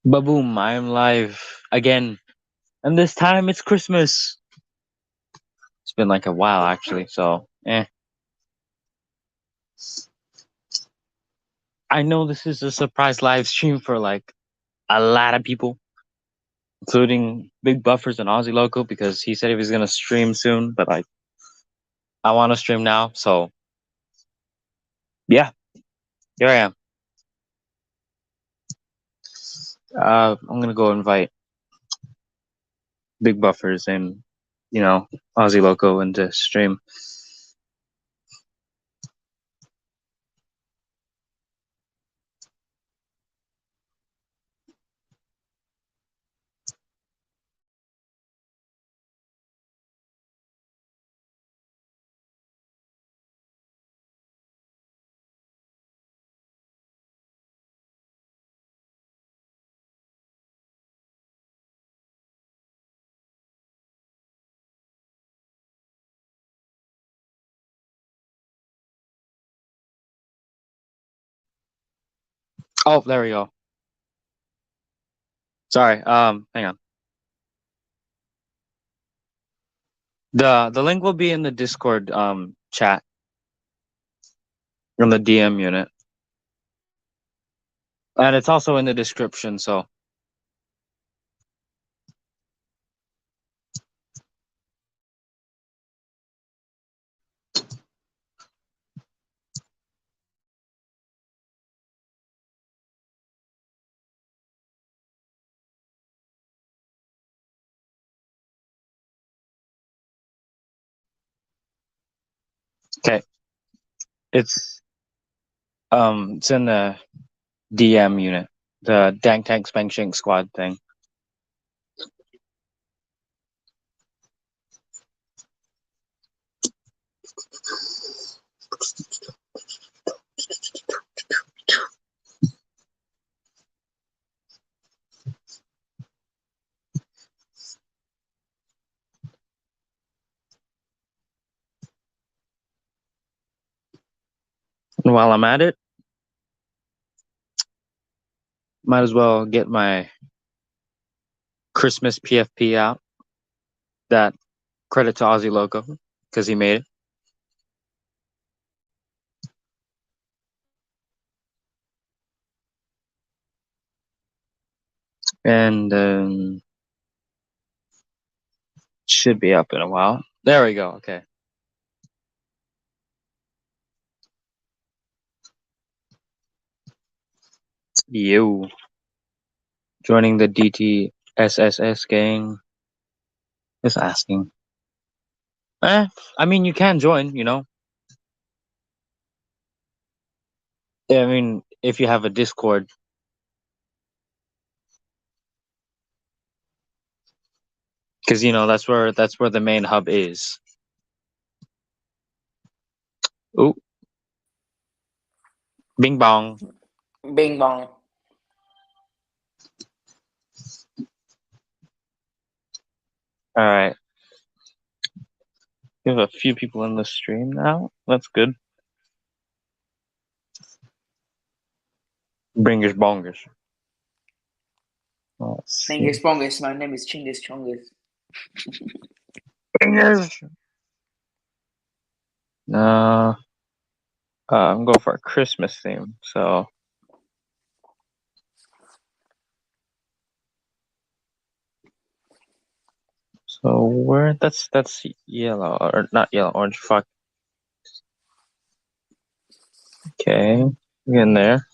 Baboom, I am live again. And this time it's Christmas. It's been like a while actually, so I know this is a surprise live stream for like a lot of people, including Big Buffers and Aussie Loco, because he said he was gonna stream soon, but like I wanna stream now, so yeah, here I am. I'm gonna go invite Big Buffers and Aussie Loco into stream. Oh, there we go. Sorry, hang on. The link will be in the Discord chat in the DM unit. And it's also in the description, so okay. It's in the DM unit. The Dank Tank Spank Shink squad thing. And while I'm at it, might as well get my Christmas PFP out. That credit to Aussie Loco because he made it. And should be up in a while. There we go. Okay. You joining the DTSSS gang. Just asking. I mean, you can join, I mean, if you have a Discord. Because, that's where the main hub is. Ooh. Bing bong. Bing bong. All right. We have a few people in the stream now. That's good. Bringers bongers. Fingers bongers. My name is Chingus Chongus. Bringers. I'm going for a Christmas theme. So where that's yellow or not yellow, orange. Fuck. Okay, get in there.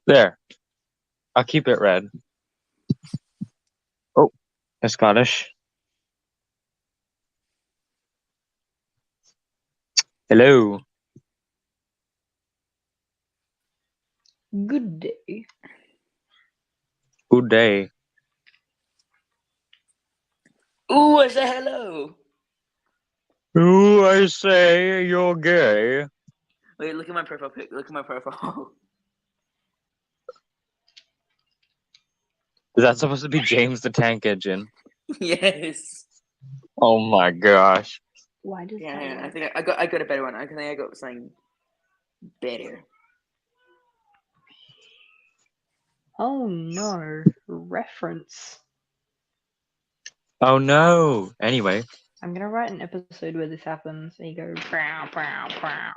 There. I'll keep it red. Oh, it's Scottish. Hello. Good day. Good day. Ooh, I say hello. Ooh, I say you're gay. Wait, look at my profile pic. Look at my profile. Is that supposed to be James the Tank Engine? Yes. Oh my gosh. Why does that I work? think I got a better one. I think I got something better. Oh no. Reference. Oh no. Anyway, I'm gonna write an episode where this happens. And you go, pow, pow, pow.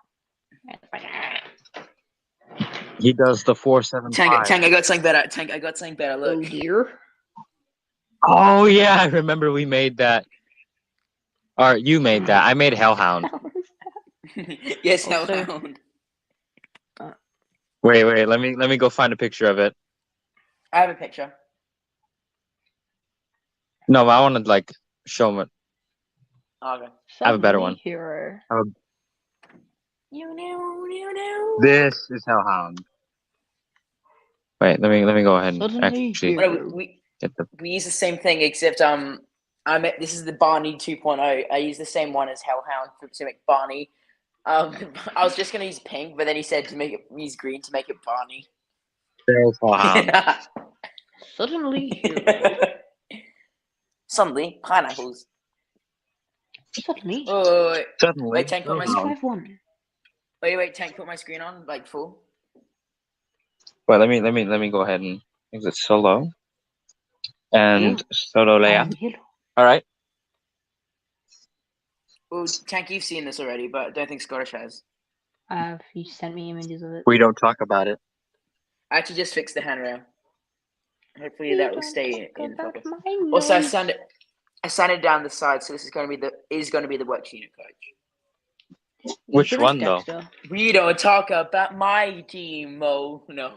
he does the 475. Tank, I got something better. Tank, I got something better. Look. Oh dear. Oh yeah, I remember we made that. Or you made that. I made Hellhound. Yes, Also- Hellhound. Wait. Let me go find a picture of it. I have a picture. No, I want to like show him it. Okay. I have a better one. Hero. You know. This is Hellhound. Wait, let me go ahead and Suddenly actually hero. get the. We use the same thing, except this is the Barney 2.0. I use the same one as Hellhound to make Barney. I was just gonna use pink, but then he said to make it use green to make it Barney. There's Hellhound. Suddenly hero. Suddenly, pineapples. Suddenly. Oh, Suddenly, wait, Tank, put my Hellhound. 5-1. wait, Tank, put my screen on like full. Wait, let me go ahead and exit solo and solo layout. Hello. All right. Oh, Tank, you've seen this already, but I don't think Scottish has. You sent me images of it. We don't talk about it. I actually just fixed the handrail. Hopefully that will stay in focus. My Also, nose. I sanded down the side, so this is going to be the work unit coach. Which Should one, make though? Dexter. We don't talk about my team, Mo. No,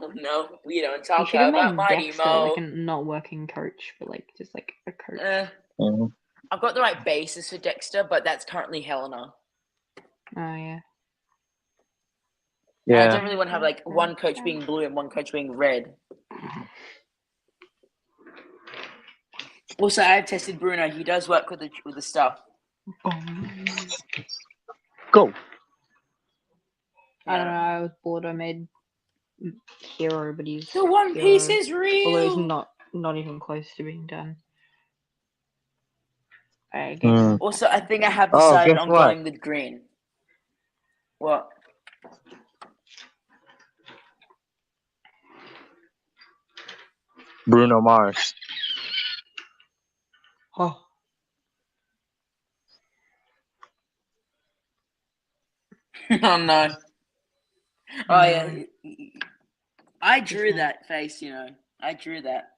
we don't You talk should have about made my team, Dexter Mo. like a not working coach, but like just like a coach. Mhm. I've got the right basis for Dexter, but that's currently Helena. Oh yeah. And I Yeah. don't really want to have like one coach being blue and one coach being red. Also, I have tested Bruno. He does work with the stuff. Go. I don't know. I was bored. I made hero, but he's The One hero, Piece is although he's real. not even close to being done. Alright, Mm. Also, I think I have Oh, decided guess on what? going with green. What? Bruno Mars. Oh. Oh no. Oh yeah. I drew Just that face, I drew that.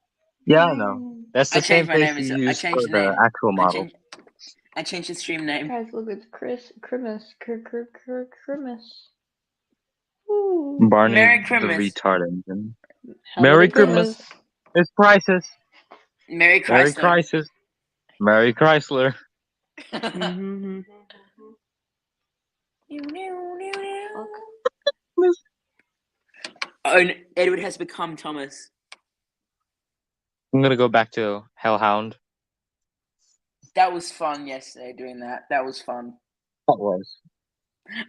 Yeah, I know. That's the I same changed my face name. you I used for changed the the name. actual model. I changed the stream name. Guys, look, it's Christmas. Christmas. Barney Merry the Christmas. retard engine. Holiday Merry Christmas. It's prices. Merry Merry Chrysler. Crisis. Merry Chrysler. Mm-hmm. Oh, and Edward has become Thomas. I'm gonna go back to Hellhound. That was fun yesterday doing that. That was fun. That was.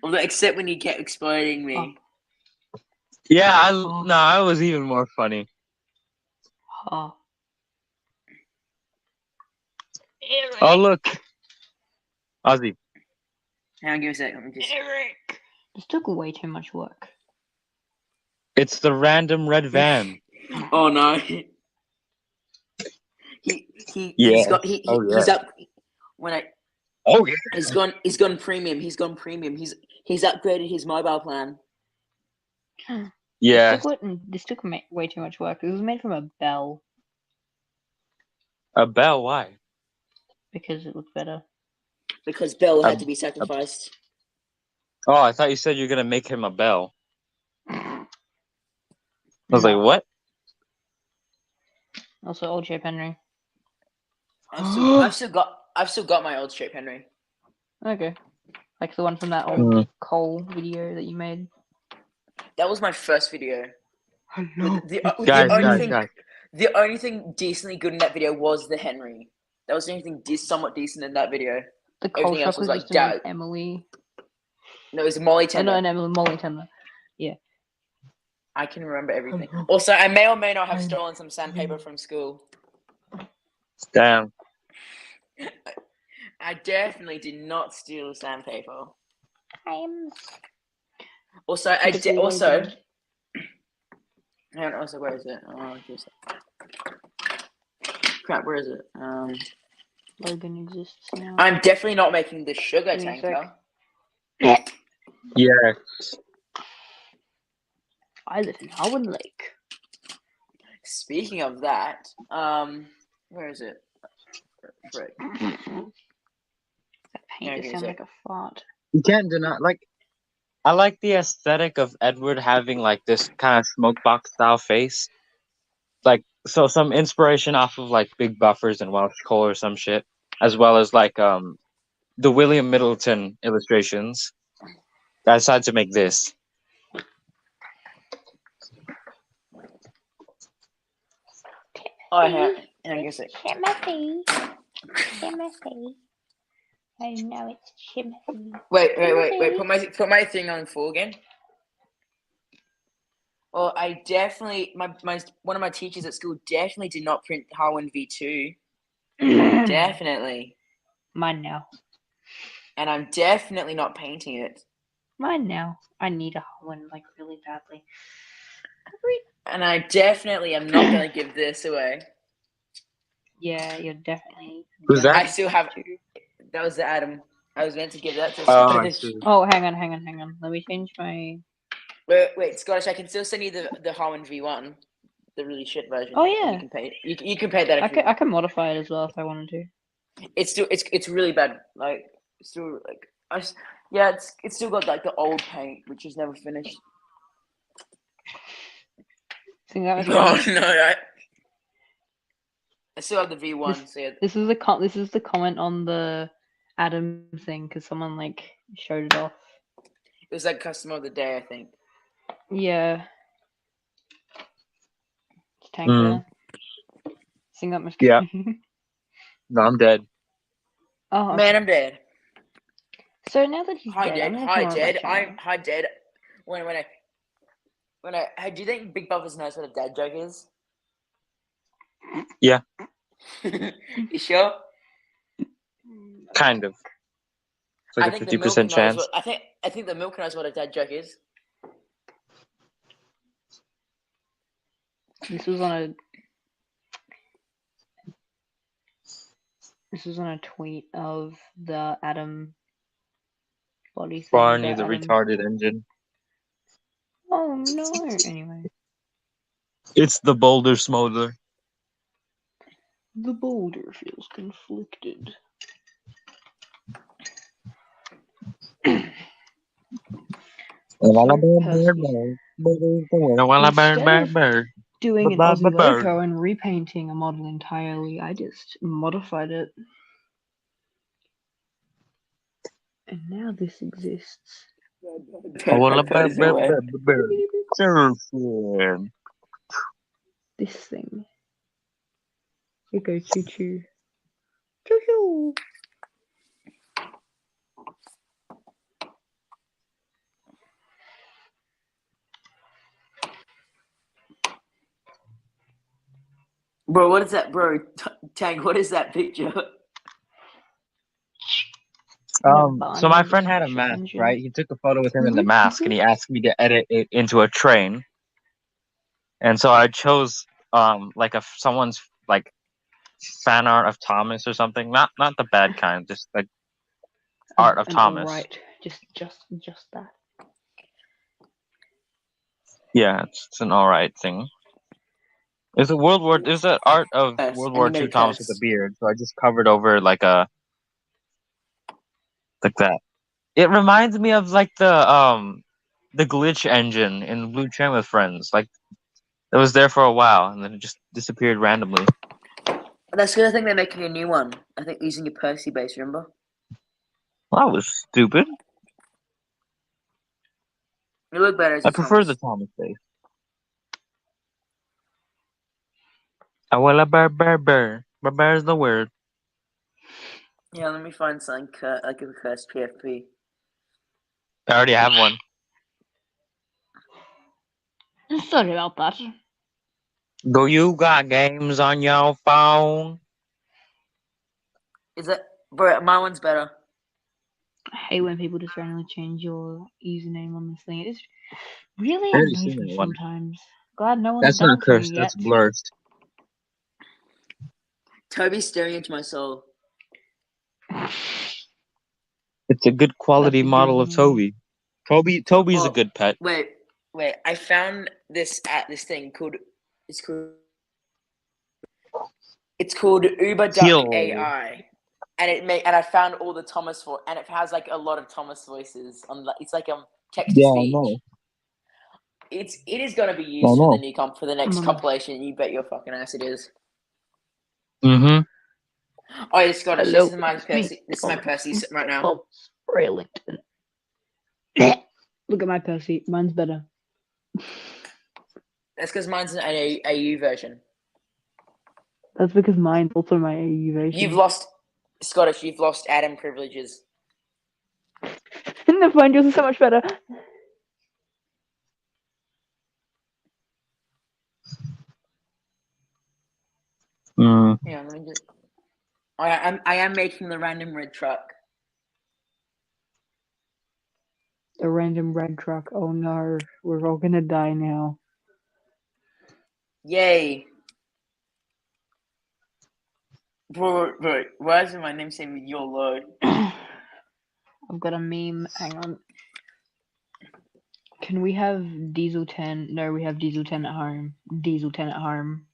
Although, except when you kept exploiting me. Yeah, I was even more funny. Oh. Oh look, Ozzy. Hang on, give me a second. Eric. This took way too much work. It's the random red van. Oh no. He's up when I. Oh yeah. He's gone premium. He's upgraded his mobile plan. Yeah. This took way too much work. It was made from a bell A bell? Why? because it looked better. Because Bell had to be sacrificed. Oh, I thought you said you're gonna make him a bell. I was like, what? Also, old Shape Henry. I've still got my old Shape Henry. Okay, like the one from that old Cole video that you made. That was my first video. Hello. Guys. The only thing decently good in that video was the Henry. That was the only thing somewhat decent in that video. The Cole Everything else shop was was like just an Emily. No, it was Molly Oh, Tender. no, an Emily Molly Tender. Yeah. I can remember everything. Also, I may or may not have stolen some sandpaper from school. Damn. I definitely did not steal sandpaper. Also, And also, where is it? Oh, just crap. Where is it? Logan exists now. I'm definitely not making the sugar Give me a tanker. Yeah. I live in Howland Lake. Speaking of that, where is it? Frick. That paint Okay, just sounds so- like a fart. You can't deny, like, I like the aesthetic of Edward having like this kind of smoke box style face. Like, so some inspiration off of like Big Buffers and Welsh Cole or some shit, as well as like the William Middleton illustrations. I decided to make this. Oh, yeah. And I guess it. Timothy. Timothy. I know it's Timothy. Wait. Put my thing on full again. Well, I definitely my one of my teachers at school definitely did not print Harwin V2. Definitely. Mine now. And I'm definitely not painting it. Mine now. I need a one like really badly. And I definitely am not going to give this away. Yeah, you're definitely. Who's that? I still have. That was the Adam. I was meant to give that to Oh, I Scottish. see. Oh, hang on. Let me change my. Wait, Scottish. I can still send you the Harwin V1, the really shit version. Oh yeah. You can pay. You can pay that. I can modify it as well if I wanted to. It's really bad. Like still like it's still got like the old paint which is never finished. Think that was Oh no! I still have the V1. This is the comment on the Adam thing because someone like showed it off. It was like customer of the day, I think. Yeah. It's Tank there. Sing up, Mr. Yeah. No, I'm dead. Oh man, I'm dead. So now that he's Hi, dead, dead. I'm Hi, gonna dead. I'm Hi, dead. When I do you think Big Buffers knows what a dad joke is? Yeah. You sure? Kind of. It's like I a think 50% chance. I think the milk knows what a dad joke is. This was on a tweet of the Adam body thing. Barney the retarded engine. Oh no! Anyway, it's the boulder smolder. the boulder feels conflicted. Doing an Aussie loco and repainting a model entirely, I just modified it. And now this exists. This thing. It goes choo choo. Choo choo. Bro, what is that, bro? Tank, what is that picture? So my friend had a mask, right? He took a photo with him in the mask, and he asked me to edit it into a train. And so I chose like someone's like fan art of Thomas or something. Not the bad kind, just like art of Thomas. Right, just that. Yeah, it's an alright thing. It's that art of World War II Thomas with a beard. So I just covered over like that. It reminds me of like the glitch engine in Blue Chain with Friends. Like it was there for a while and then it just disappeared randomly. That's good. I think they're making a new one. I think using a Percy base, remember? Well, that was stupid. You look better as I prefer the Thomas base. Bear is the word. Yeah, let me find something like a cursed PFP. I already have one. Sorry about that. Do you got games on your phone? Is that, bro? My one's better. I hate when people just randomly change your username on this thing. It just really annoys me sometimes. Glad no one's That's done not it for me cursed. yet. That's blurred. Toby's staring into my soul. It's a good quality model of Toby. Toby's a good pet. Wait. I found this at this thing called. It's called Uber Duck Heel. AI, and I found all the Thomas and it has like a lot of Thomas voices on. It's like text to speech. I know. It is going to be used for the new for the next compilation. You bet your fucking ass it is. Mm-hmm. Oh, yeah, Scottish. Hello, this is my Percy. This is my Percy right now. Railington. Look at my Percy. Mine's better. That's because mine's an AU version. That's because mine's also my AU version. You've lost, Scottish. You've lost Adam privileges. Never mind. Yours is so much better. Yeah, let me just. I am making the random red truck. The random red truck. Oh no, we're all gonna die now. Yay! Bro, why is my name saying YOLO? I've got a meme. Hang on. Can we have Diesel 10? No, we have Diesel 10 at home. Diesel 10 at home.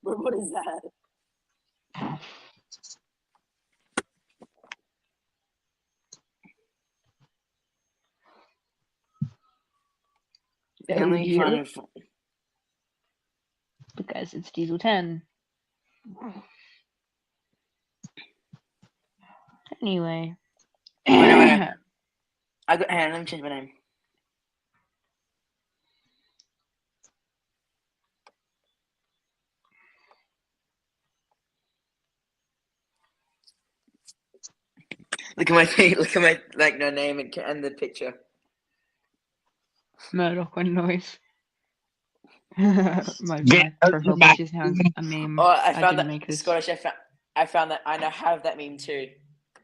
What is that? Because it's Diesel 10. Anyway. Wait. Let me change my name. Look at my feet. Look at my name and the picture. Murdoch on noise. my profile picture is now a meme. Oh, I found didn't make this. Scottish. I found that. I now have that meme too.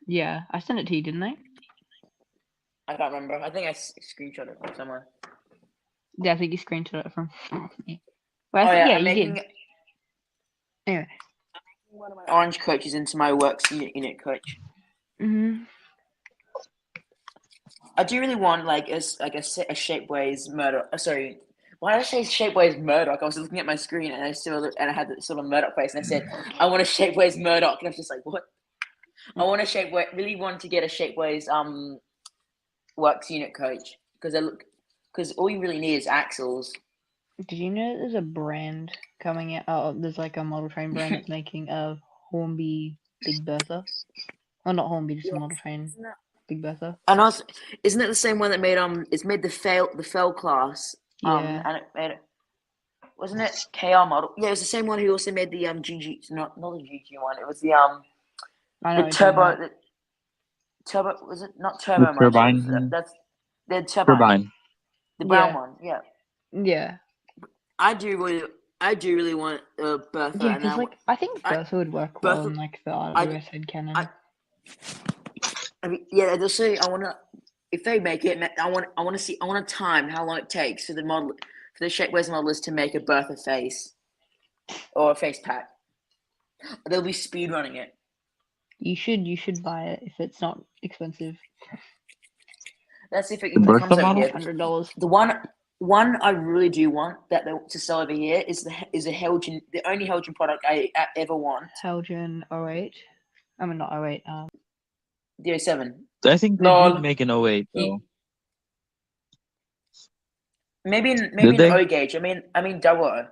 Yeah, I sent it to you, didn't I? I can't remember. I think I screenshot it from somewhere. Yeah, I think you screenshot it from. Well, yeah, I'm making. Did. Anyway, one of my orange coaches into my works unit coach. I do really want a Shapeways Murdoch. Sorry, why did I say Shapeways Murdoch? I was looking at my screen and I had that sort of Murdoch face, and I said, "I want a Shapeways Murdoch," and I was just like, "What?" I want a really want to get a Shapeways works unit coach because all you really need is axles. Did you know there's a brand coming out? Oh, there's like a model train brand that's making a Hornby Big Bertha. Well, not Hornby, just a model train Big Bertha. And also, isn't it the same one that made it's made the Fell class? Yeah. And it made it. Wasn't it KR model? Yeah, it was the same one who also made the GG, not the GG one. It was the turbo. Turbo was it not turbo? The turbine. That's the turbine. The brown one. Yeah. Yeah. I do really want Bertha. Yeah, because I think Bertha would work well in the RWS head cannon. I mean, yeah. They'll say I want to. If they make it, I want to time how long it takes for the Shapeways modelers to make a Bertha face or a face pack. They'll be speed running it. You should buy it if it's not expensive. That's if it comes over here. $100. The one I really do want to sell over here is a Helgen, the only Helgen product I ever want. Helgen 08. I mean not 08. The 07. I think they did make an 08 though. Maybe an O gauge. I mean double O.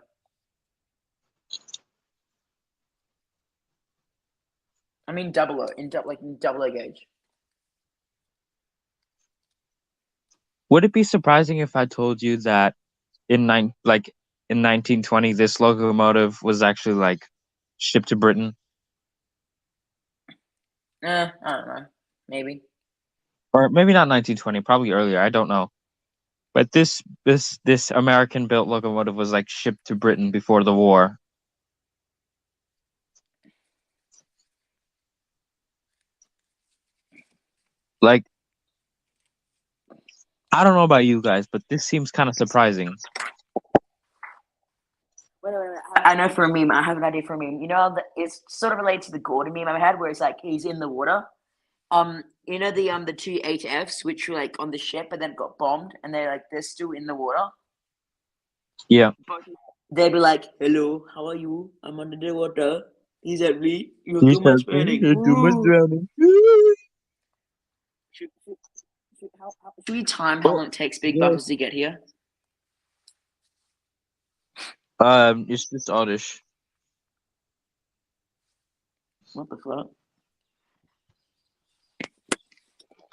I mean double O in double O gauge. Would it be surprising if I told you that in 1920 this locomotive was actually shipped to Britain? I don't know. Maybe. Or maybe not 1920, probably earlier. I don't know. But this American built locomotive was like shipped to Britain before the war. Like, I don't know about you guys, but this seems kind of surprising. Wait. I know for a meme. I have an idea for a meme. You know, it's sort of related to the Gordon meme I had, where it's like he's in the water. You know the two HFs which were like on the ship, but then got bombed, and they're still in the water. Yeah. They'd be like, "Hello, how are you? I'm under the water. Is that me? You're He too much says, drowning. "You're too much drowning." Should, should we time how long it takes big buffers to get here? It's just oddish. What the fuck?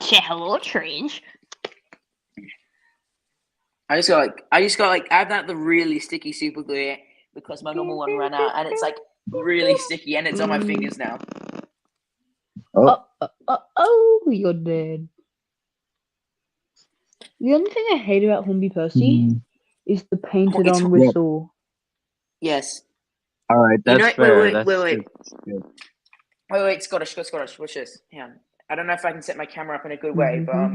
Say hello, Strange. I just got like I have that the really sticky super glue because my normal one ran out, and it's like really sticky, and it's on my fingers now. Oh, you're dead. The only thing I hate about Hornby Percy is the painted on whistle. Yes. All right, that's fair. Wait, Scottish, watch this. Hang on. I don't know if I can set my camera up in a good way, but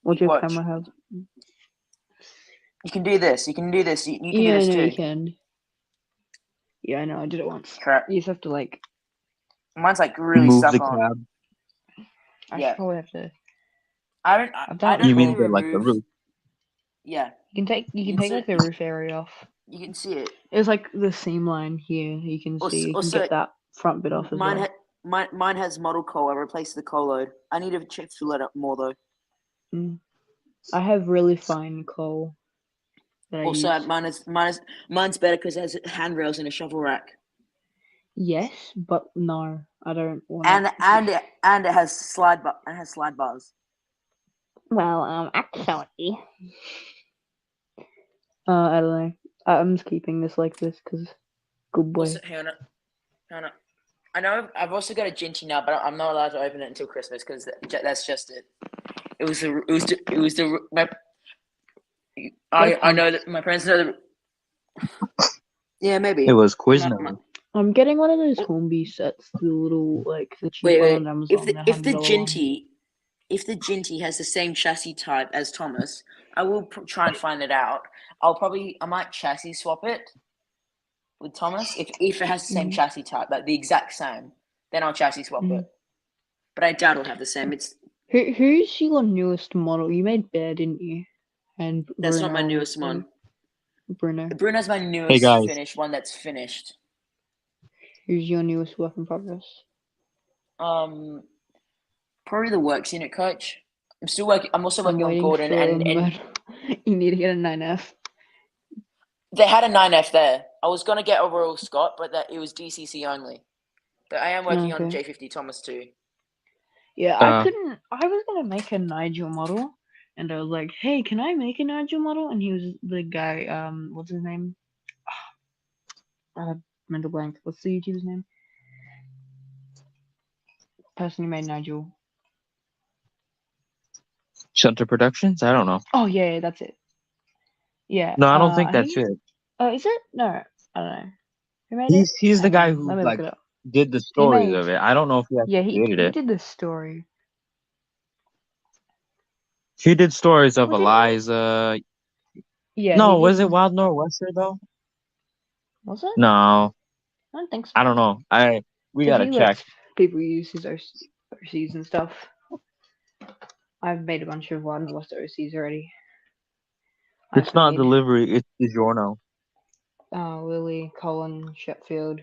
What does your camera have? You can do this. You can do this. You can do this too. You can. Yeah, I know. I did it once. Crap. You just have to like. Mine's like really move stuck the on. cab. I should probably have to. I don't you really mean like the roof? Yeah. You can take like the roof area off. You can see it. It's like the seam line here. You can see. You can get that front bit off as well. Mine has model coal. I replaced the coal load. I need to check to let up more though. I have really fine coal. Also, mine's better because it has handrails and a shovel rack. Yes, but no, I don't want. And it has slide bars. Well, actually, I don't know. I'm just keeping this like this because good boy. Also, hang on. I know I've also got a Ginty now, but I'm not allowed to open it until Christmas because that's just it. I know that my parents know that. Yeah, maybe it was Quizno. I'm getting one of those Hornby sets, the little like the cheap one on Amazon. If the Ginty has the same chassis type as Thomas, I will try and find it out. I might chassis swap it with Thomas if it has the same chassis type, like the exact same. Then I'll chassis swap it. But I doubt it'll have the same. It's who's your newest model? You made Bear, didn't you? And that's not my newest one. Bruno's my newest finished one that's finished. Who's your newest work in progress? Probably the works unit coach. I'm still working. I'm also working on Gordon and you need to get a 9F. They had a 9F there. I was gonna get a Royal Scott, but it was DCC only. But I am working on J50 Thomas too. Yeah, I couldn't. I was gonna make a Nigel model, and I was like, "Hey, can I make a Nigel model?" And he was the guy. What's his name? Mental blank. What's the YouTuber's name? Person who made Nigel. Shunter Productions? I don't know. Oh yeah, that's it. Yeah. No, I don't think that's it. Oh, is it? No, I don't know. Who made it? He's the guy who like did the stories of it. I don't know if he actually created it. He did the story. He did stories of Eliza. Yeah. No, was it Wild Northwester though? Was it? No. I don't think so. I don't know. We gotta check. People use his OCs and stuff. I've made a bunch of Wild Northwester OCs already. It's not delivery, it's DiGiorno. Lily, Colin, Sheffield,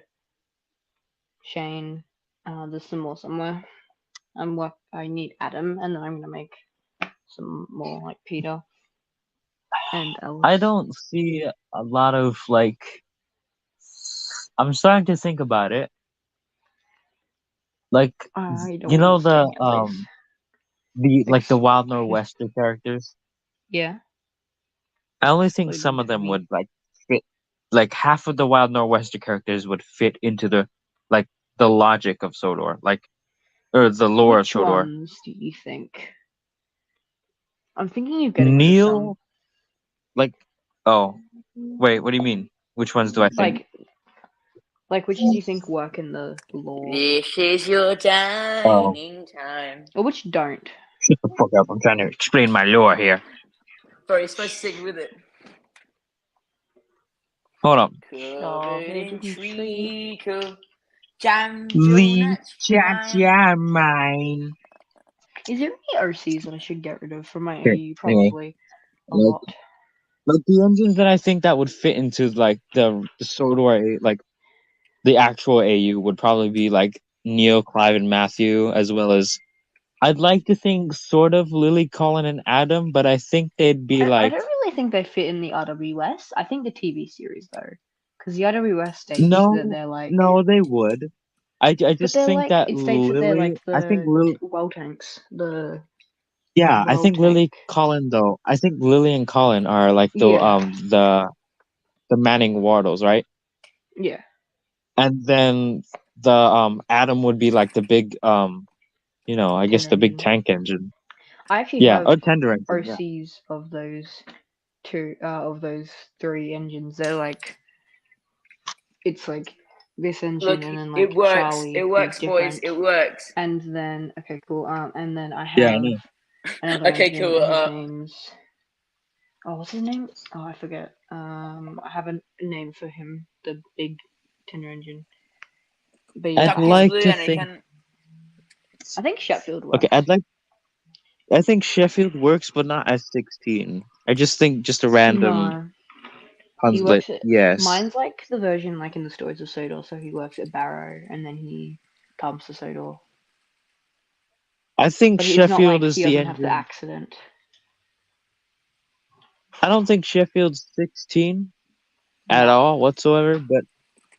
Shane. There's some more somewhere. I need Adam, and then I'm gonna make some more like Peter and Alice. I don't see a lot of like. I'm starting to think about it. Like you know the Wild Northwester characters. Yeah. I only think some of them would like fit. Like half of the Wild Northwester characters would fit into the logic of Sodor, or the lore of Sodor. Which ones do you think? I'm thinking of getting rid of some. Neil, like, oh, wait, what do you mean? Which ones do I think? Like which do you think work in the lore, This is your dining time. or which don't? Shut the fuck up! I'm trying to explain my lore here. Sorry, you're supposed to stick with it. Hold on. Covered in Covered in treacle, jam Lee donuts cha mine. Is there any OCs that I should get rid of from my Okay, AU? anyway, Probably a like, lot. like the engines that I think that would fit into like the Sodor, like the actual AU would probably be like Neil, Clive, and Matthew, as well as I'd like to think sort of Lily, Colin, and Adam, but I think they'd be I like don't really think they fit in the RWS. I think the TV series though, because the RWS states that no, they're like, no, they would. I but just they're think like that it states that they're Lily. like I think the Lily. well tanks, the Yeah, I well think Lily, tank. Colin though. I think Lily and Colin are like Yeah, the Manning Wardles, right? yeah. And then the Adam would be like the big I guess Tender the big engine. tank engine. I actually Yeah, have or tender engine. Yeah. OCs of those three engines. They're like it's like this engine Look, and then it like works. Charlie It is works, boys. different. It works. And then okay, cool. And then I Yeah, I have know. another Okay, engine, cool. and his name's what's his name? Oh, I forget. I have a name for him, the big tender engine. But yeah, I'd Duck is like blue to and it think. can. I think Sheffield Okay, works. I think Sheffield works, but not as 16. I just think just a random No, he Hunslet. works at. Yes, Mine's like the version like in the stories of Sodor, so he works at Barrow and then he pumps the Sodor. I think But it's not Sheffield like is he the doesn't have the engine. accident. I don't think Sheffield's 16 at No, all whatsoever. But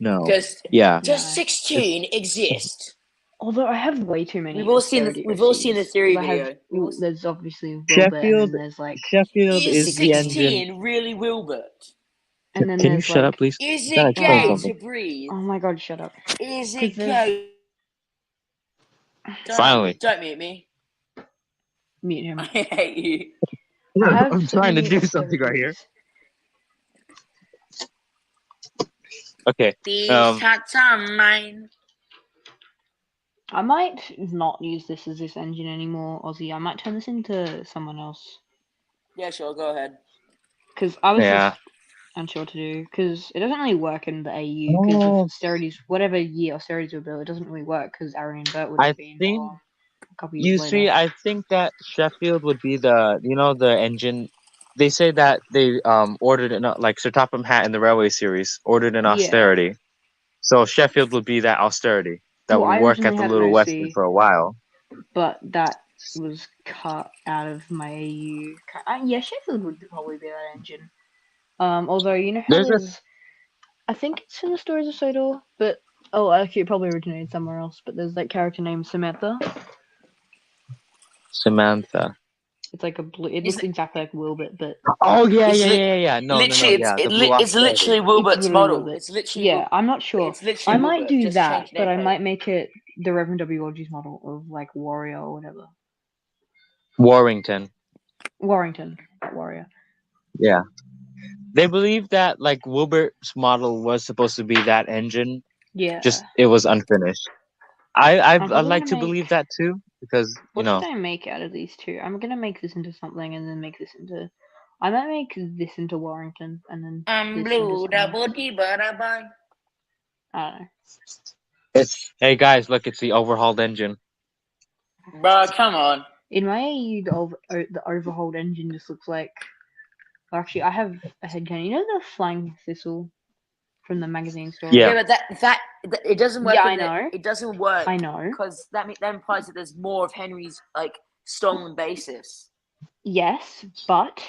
no, Does yeah, Does no. 16 exist? Although I have way too many We've all seen the austerity We've all seen the OCs theory because I have. video. There's obviously Wilbur, and Sheffield. then there's like, Sheffield Is is the engine. 16 really Wilbert? and then Can you there's shut up, like, please? Is Gotta it explain gay um, to something. breathe? oh my god, shut up. Is Because it there's gay? Finally, Don't mute me. mute him. I hate you. I have I'm so trying to many do something right here. austerities. Okay. These hats are mine. I might not use this as this engine anymore, Ozzy. I might turn this into someone else. Yeah, sure. Go ahead. Because I was Yeah. just unsure to do. Because it doesn't really work in the AU. Because Oh, austerities, whatever year austerities were built, it doesn't really work because Aaron and Bert would I have been think along a couple you years later. see. I think that Sheffield would be the engine. They say that they ordered an like Sir Topham Hatt in the Railway series ordered an Yeah. austerity. So Sheffield would be that austerity that Well, would I work originally at the had an Little Western OC, for a while. but that was cut out of my AU. Yeah, Sheffield would probably be that engine. Although you know how There's a I think it's in the stories of Sodor, but actually, it probably originated somewhere else. But there's that character named Samantha. Samantha. It's like a blue. It Is looks it, exactly like Wilbur, but Oh yeah, it's yeah, li- yeah, yeah. No, no, no. literally Yeah, the Blue it's Austerity. literally it's Wilbert's literally model. Wilbur. It's literally Yeah, I'm not sure. It's I literally might Wilbert. do Just that, change but I nameplate. might make it the Reverend W. Orgy's model of like Warrior or whatever. Warrington. Warrington, not Warrior. Yeah. They believe that like Wilbert's model was supposed to be that engine, Yeah. just it was unfinished. I I'm probably like gonna to make. believe that too because What should I make out of these two? I'm gonna make this into something, and then make this into. I might make this into Warrington, and then I'm this into blue, something da else. body, bada bye. I don't know. it's hey guys, look, it's the overhauled engine. Bro, come on. In my AU, the overhauled engine just looks like. Well, actually, I have a headcanon. You know the flying thistle from the magazine story? Yeah. Yeah, but that it doesn't work. Yeah, I know. It doesn't work. I know. Because that implies that there's more of Henry's like stolen basis. Yes, but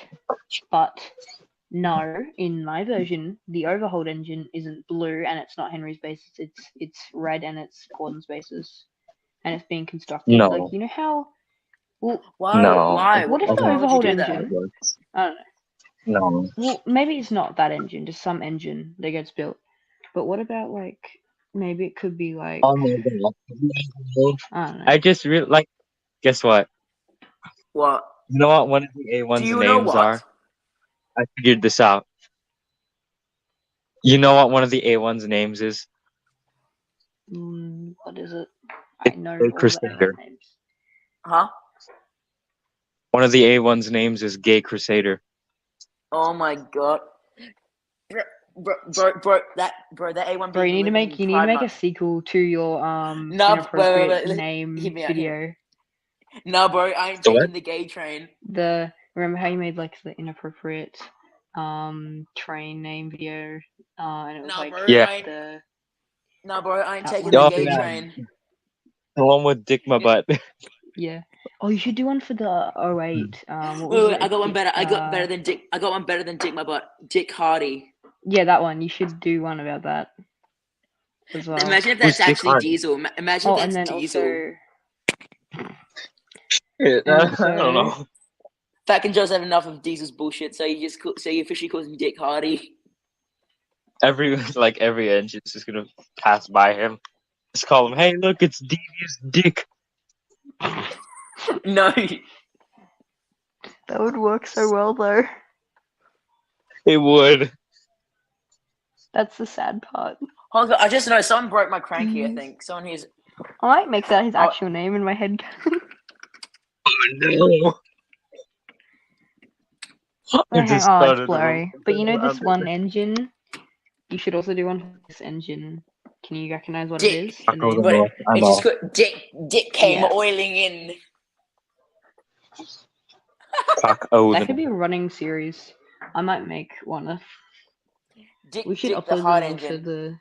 no. In my version, the overhauled engine isn't blue, and it's not Henry's basis. It's red, and it's Gordon's basis, and it's being constructed. No. Like you know how. Well, Why? No. Why? what if the Why would you overhauled do that? engine? Works. I don't know. No. Well, maybe it's not that engine, just some engine that gets built. But what about like maybe it could be like Oh my god. I don't know. I just really like guess what? What? You know what one of the Do A1's you know names what? are? I figured this out. You know what one of the A1's names is? What is it? I It's know Gay all the Crusader. A1 names. Huh? One of the A1's names is Gay Crusader. Oh my god. Bro, that A1 Bro, you need to living make in Pride a Month. sequel to your No, inappropriate hear name me out. Hear me. video. No, bro, I ain't The what? taking the gay train. Remember how you made like the inappropriate train name video? And it was No, like bro, Yeah. I ain't that taking one. the Oh gay yeah, train. the one with Dick My Butt. Yeah. Oh, you should do one for the 08. What Wait, was wait, it? I got one Dick, better. I got one better than Dick My Butt. Dick Hardy. yeah, that one. You should do one about that as well. Imagine if Who's that's Dick actually Hardy? Diesel. Imagine Oh, if and that's then Diesel. also, I and don't know. also, Fat and Joe's had enough of Diesel's bullshit, so he officially calls him Dick Hardy. Every engine's just gonna pass by him. Just call him, hey, look, it's Devious Dick. No. that would work so well though. It would. That's the sad part. Hold on, I just know someone broke my cranky. I Jeez. think someone who's. I might make that his Oh. actual name in my head. No. It just Oh, started it's blurry. But you know this one engine? You should also do one for this engine. Can you recognize what it Dick. is? The name? But I it's just know. got Dick came Yeah. oiling in. Cock That could Odin. be a running series. I might make one. We should Dick the upload hard them onto engine. the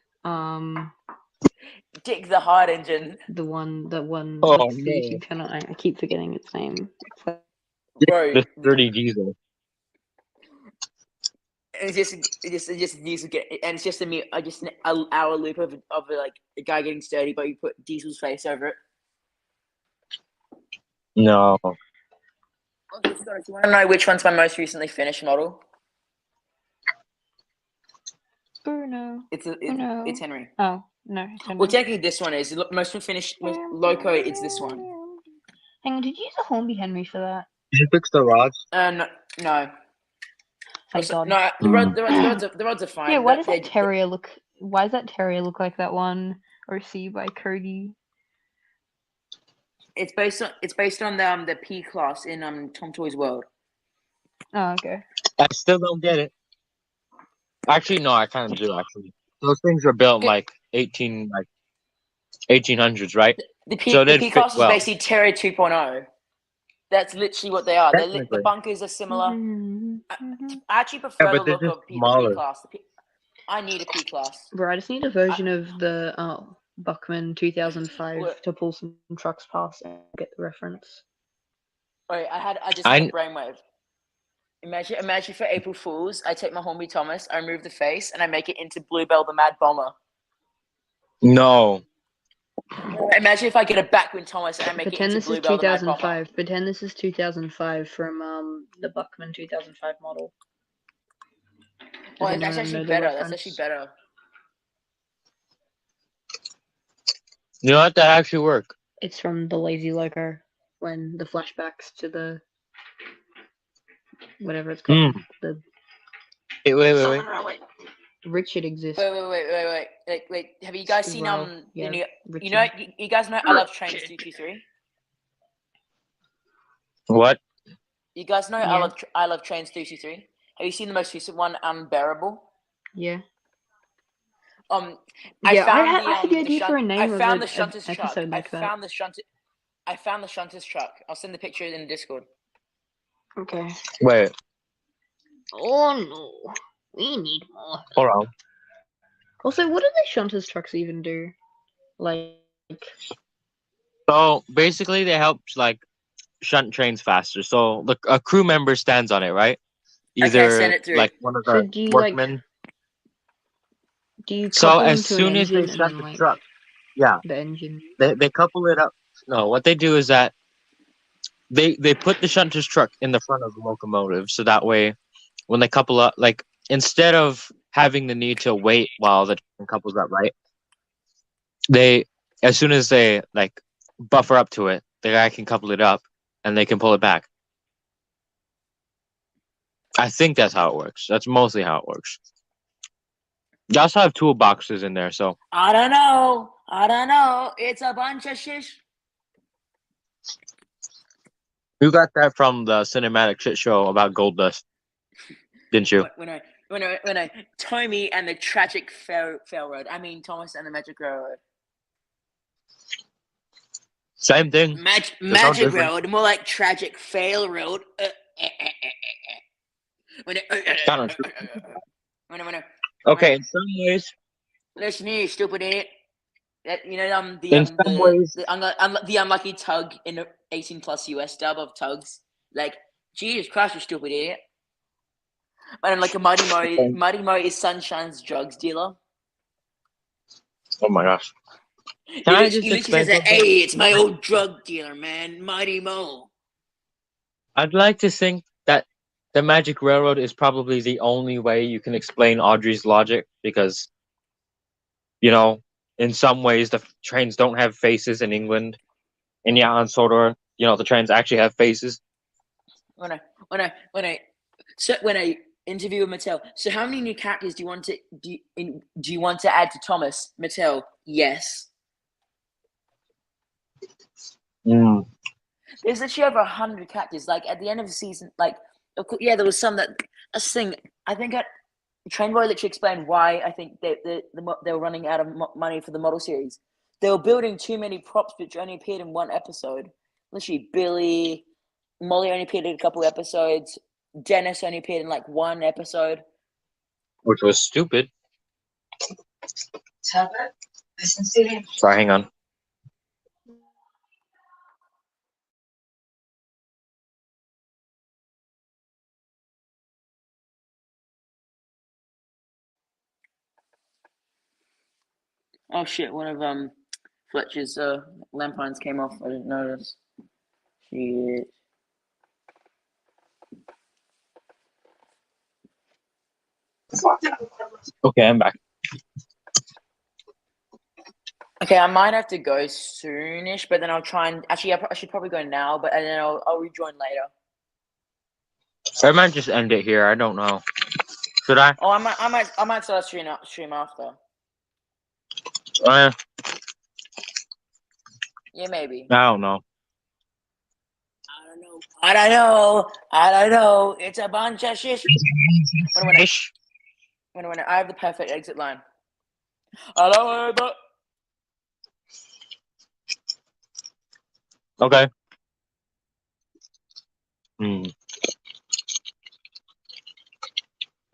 Dick the hard engine. the one Oh, what's the no. YouTube channel? I keep forgetting its name. Bro, The sturdy diesel. it's just Diesel get, and it's just an hour loop of like a guy getting sturdy, but you put Diesel's face over it. No. Okay, Scott, do you want to know which one's my most recently finished model? Bruno. It's Henry. Oh no, it's Henry. Well, technically, this one is most finished. Loco, it's this one. Hang on, did you use a Hornby Henry for that? Did you fix the rods? No. Thank God. No, the rods are fine. Yeah, why does that terrier look? Why does that terrier look like that one OC by Cody? It's based on the P class in Tom Toy's World. Oh, okay. I still don't get it. Actually, no, I kind of do. Actually, those things were built in like 1800s, right? The P So they'd P fit class is well. basically Terrier 2.0. That's literally what they are. The Technically. bunkers are similar. I actually Yeah, prefer but the they're look just of the P smaller. class. I need a P class. Bro, I just need a version of the Buckman 2005 to pull some trucks past and get the reference. Wait, I just had a brainwave. Imagine for April Fools, I take my Hornby Thomas, I remove the face, and I make it into Bluebell the Mad Bomber. No. Imagine if I get a Backwind Thomas and I make Pretend it into this is Bluebell the Mad Bomber. 2005. Pretend this is 2005 from the Buckman 2005 model. Well, that's actually better. That's actually better. You know what? That actually work. It's from the Lazy Loco when the flashbacks to the whatever it's called. The Wait. Richard exists. Wait. Have you guys seen yeah, you guys know I Love Trains 223? What? You guys know Yeah. I Love Trains 223? Have you seen the most recent one, Unbearable? Yeah. I had the idea for a name. I found the of shunter's an truck. episode like that. I found the shunter's truck. I'll send the picture in Discord. Okay. Wait. Oh no, we need more. Hold on. Also, what do the shunters trucks even do? Like. So basically, they help like shunt trains faster. So a crew member stands on it, right? Either like one of the workmen. Do you so couple as them to soon an as they engine shunt and the then, truck, yeah, the engine. They couple it up. No, what they do is that they put the shunter's truck in the front of the locomotive, so that way, when they couple up, like instead of having the need to wait while the train couples up, right? They, as soon as they like buffer up to it, the guy can couple it up, and they can pull it back. I think that's how it works. That's mostly how it works. You also have toolboxes in there, so I don't know. I don't know. It's a bunch of shish. you got that from the cinematic shit show about gold dust, didn't you? When I Tommy and the tragic fail road. I mean Thomas and the magic railroad. Same thing. Magic difference. road, more like tragic fail road. When Okay, in some ways, listen here, stupid idiot. That you know in some ways, the unlucky tug in the 18+ US dub of Tugs. Like Jesus Christ, you stupid idiot. And like a Mighty Mo is Sunshine's drugs dealer. oh my gosh. He Can I literally just explain says, something? "Hey, it's my old drug dealer, man, Mighty Mo." I'd like to think that the Magic Railroad is probably the only way you can explain Audrey's logic because, you know, in some ways the trains don't have faces in England. And yeah, on Sodor, you know, the trains actually have faces. When I interview with Mattel, so how many new characters do you want to add to Thomas? Mattel, yes. Mm. There's literally over 100 characters. Like at the end of the season, like yeah, there was some that thing. I think Trainboy literally explained why I think they were running out of money for the model series. They were building too many props, which only appeared in one episode. Literally, Billy, Molly only appeared in a couple episodes. Dennis only appeared in like one episode. Which was stupid. Sorry, hang on. Oh shit! One of Fletcher's lampines came off. I didn't notice. Shit. Okay, I'm back. Okay, I might have to go soonish, but then I'll try and actually I should probably go now, but and then I'll rejoin later. I might just end it here. I don't know. Should I? Oh, I might start a stream after. Yeah, maybe. I don't know. I don't know. It's a bunch of shit. When I have the perfect exit line. Hello, Okay. Hmm.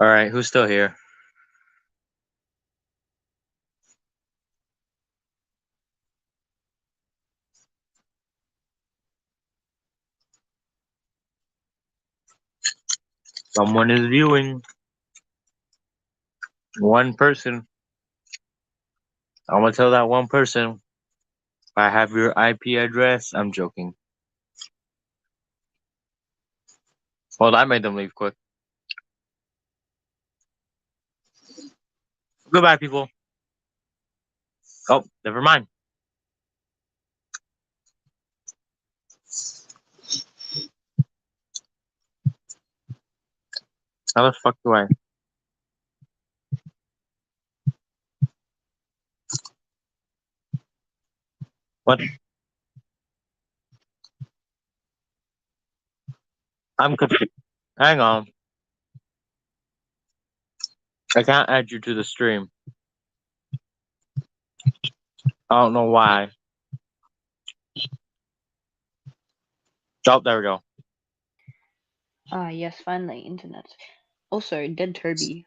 All right, who's still here? Someone is viewing. One person. I'm gonna tell that one person. If I have your IP address, I'm joking. Well, I made them leave quick. Goodbye, people. Oh, never mind. How the fuck do I? What? I'm confused. Hang on. I can't add you to the stream. I don't know why. Oh, there we go. Ah, yes, finally, internet. Also, dead Toby.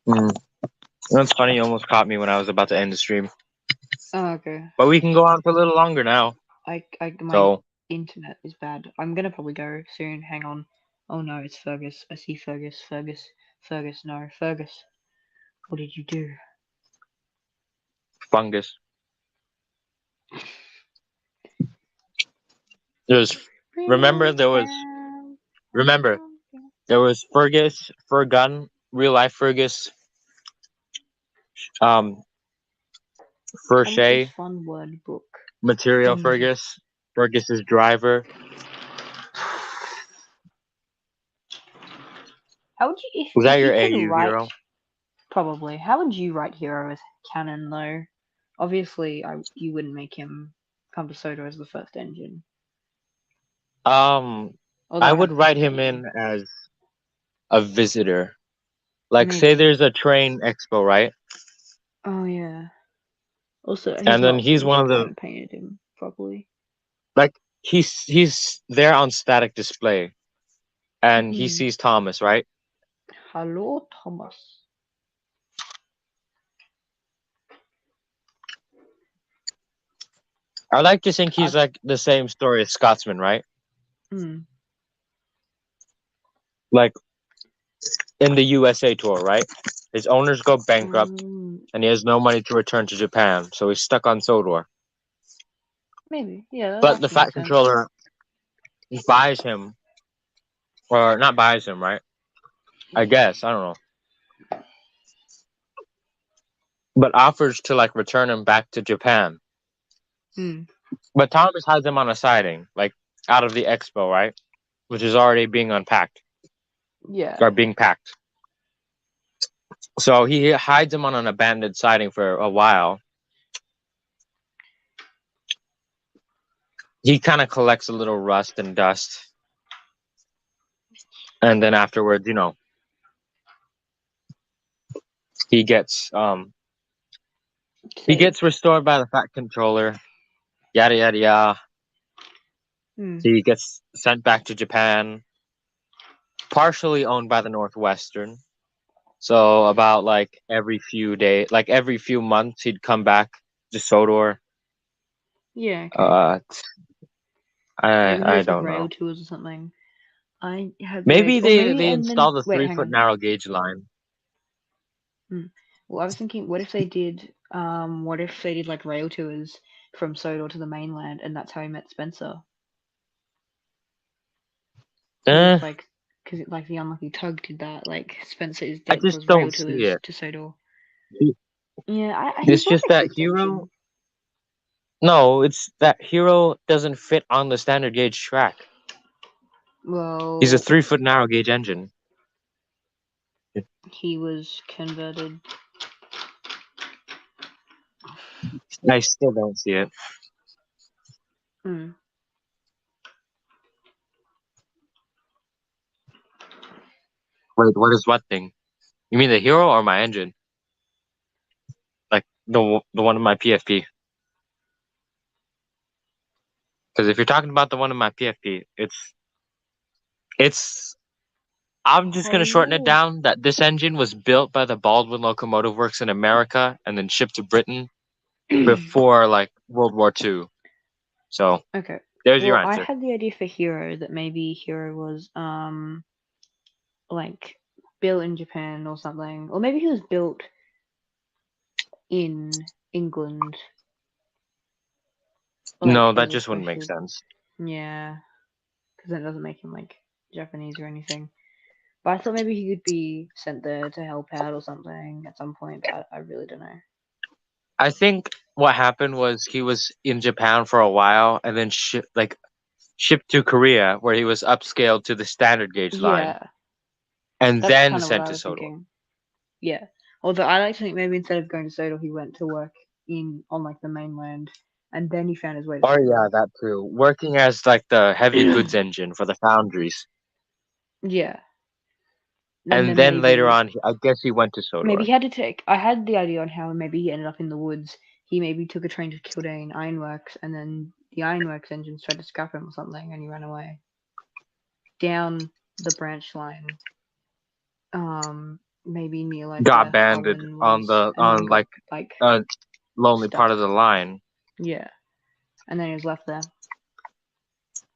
That's funny. You almost caught me when I was about to end the stream. Oh, okay. But we can go on for a little longer now. My internet is bad. I'm gonna probably go soon. Hang on. Oh no, it's Fergus. I see Fergus. Fergus, no. Fergus. What did you do? Fungus. Remember there was Fergus, Fergun, real life Fergus, Fershey, fun word book. Material Fergus, Fergus's driver. How would you Was that if your you could AU write hero? probably? How would you write Hero as canon though? Obviously, you wouldn't make him come to Soda as the first engine. Although I I would have a write feeling him he in would. as a visitor. Like, say Maybe. there's a train expo, right? Oh yeah. Also, he's And then not he's one finished. of I the haven't painted him properly. like he's there on static display, and he Hmm. sees Thomas, right? Hello, Thomas. I like to think I, he's like the same story as Scotsman, right? hmm. Like in the USA tour, right? His owners go bankrupt, Um, and he has no money to return to Japan, so he's stuck on Sodor. maybe. Yeah, that But the actually Fat makes sense. Controller buys him, or not buys him, right? I guess I don't know, but offers to like return him back to Japan. Hmm. But Thomas has him on a siding, like out of the expo, right? Which is already being unpacked Yeah. or being packed. So he hides him on an abandoned siding for a while. He kind of collects a little rust and dust, and then afterwards, he gets he Saved. gets restored by the Fat Controller. Yada yada yada. Hmm. He gets sent back to Japan, partially owned by the Northwestern. So about like every few days, like every few months, he'd come back to Sodor. Yeah. Okay. Uh, Maybe he I does like don't rail know. tours or something. I have the idea, Maybe or they maybe and then install the wait, 3 foot hang narrow gauge line. on. Well, I was thinking, what if they did like rail tours from Sodor to the mainland, and that's how he met Spencer? Eh, Because like the unlucky tug did that. Like Spencer's I death just was rail don't see tours it. to Sodor. He- Yeah, It's he's not just a that sixth Hero. engine. No, it's that Hero doesn't fit on the standard gauge track. He's a Well, 3 foot narrow gauge engine. he was converted. I still don't see it. Hmm. Wait, what is what thing? You mean the Hero or my engine? Like the one in my PFP? Because if you're talking about the one in my PFP, it's. I'm just gonna shorten it Hello. down that this engine was built by the Baldwin Locomotive Works in America and then shipped to Britain before like World War II. So Okay. there's your Well, I answer. had the idea for Hero that maybe Hero was like built in Japan or something, or maybe he was built in England, like No, that as a just wouldn't make special. sense. Yeah, because that doesn't make him like Japanese or anything. But I thought maybe he could be sent there to help out or something at some point. But I really don't know. I think what happened was he was in Japan for a while and then shipped to Korea where he was upscaled to the standard gauge line Yeah, and that's then kind of what sent I to was Sodor. thinking. Yeah. Although I like to think maybe instead of going to Sodor, he went to work on like the mainland, and then he found his way to Oh yeah, Sodor. that too. Working as like the heavy goods engine for the foundries. Yeah. And And then then later maybe on, I guess he went to maybe Sodor. he had to take. I had the idea on how maybe he ended up in the woods. He maybe took a train to Kildane Ironworks, and then the Ironworks engines tried to scrap him or something, and he ran away down the branch line. Maybe near like Got where banded Holland on was, the and then on got like like a lonely part stuck. of the line. Yeah, and then he was left there,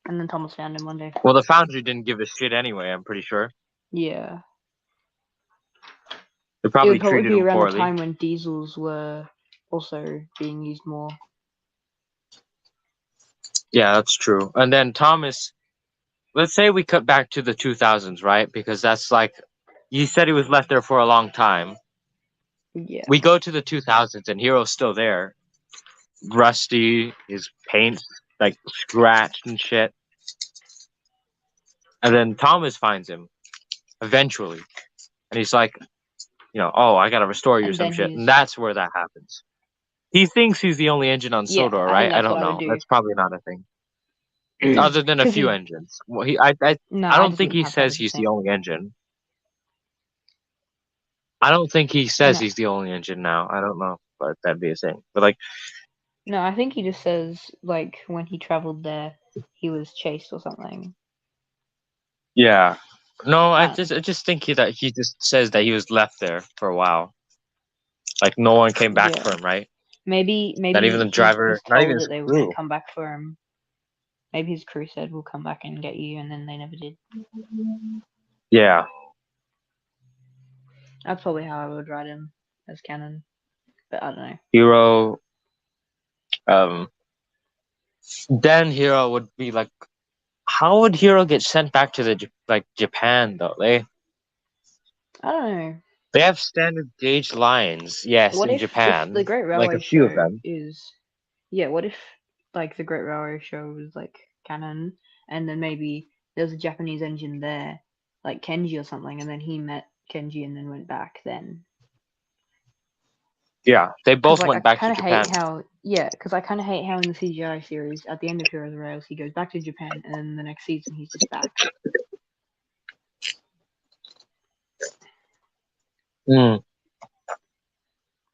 and then Thomas found him one day. Well, the foundry didn't give a shit anyway. I'm pretty sure Yeah, they it probably would probably treated be him around the poorly. time when diesels were also being used more. Yeah, that's true. And then Thomas, let's say we cut back to the 2000s, right? Because that's like you said he was left there for a long time. Yeah, We go to the 2000s and Hero's still there, rusty, his paint like scratched and shit. And then Thomas finds him eventually, and he's like, oh, I gotta restore you or And some then shit, and he's that's where that happens. He thinks he's the only engine on yeah. Sodor, I think right? I that's what don't I would know. do That's probably not a thing, other than a because few he. engines. Well, I No, I don't just think wouldn't he have says he's the 100%. only engine. I don't think he says No, he's the only engine now. I don't know, but that'd be a thing. But like, no, I think he just says like when he traveled there, he was chased or something. yeah, no, I I don't know. just think that he just says that he was left there for a while. Like no one came back for Yeah, him, right? Not even maybe the he driver, was not even told his that they were gonna crew. come back for him. Maybe his crew said we'll come back and get you, and then they never did. Yeah, That's probably how I would write him as canon, but I don't know. Hero. Um, then Hero would be like, how would Hero get sent back to Japan though? I don't know. They have standard gauge lines, yes, What in if the Japan, Great like a Railway few of Show them. is yeah? What if like the Great Railway Show was like canon, and then maybe there's a Japanese engine there, like Kenji or something, and then he met Kenji and then went back then. Yeah, they Because both like I went back to kind of hate Japan. how because I kind of hate how in the CGI series at the end of Heroes Rails he goes back to Japan and then the next season he's just back. Mm,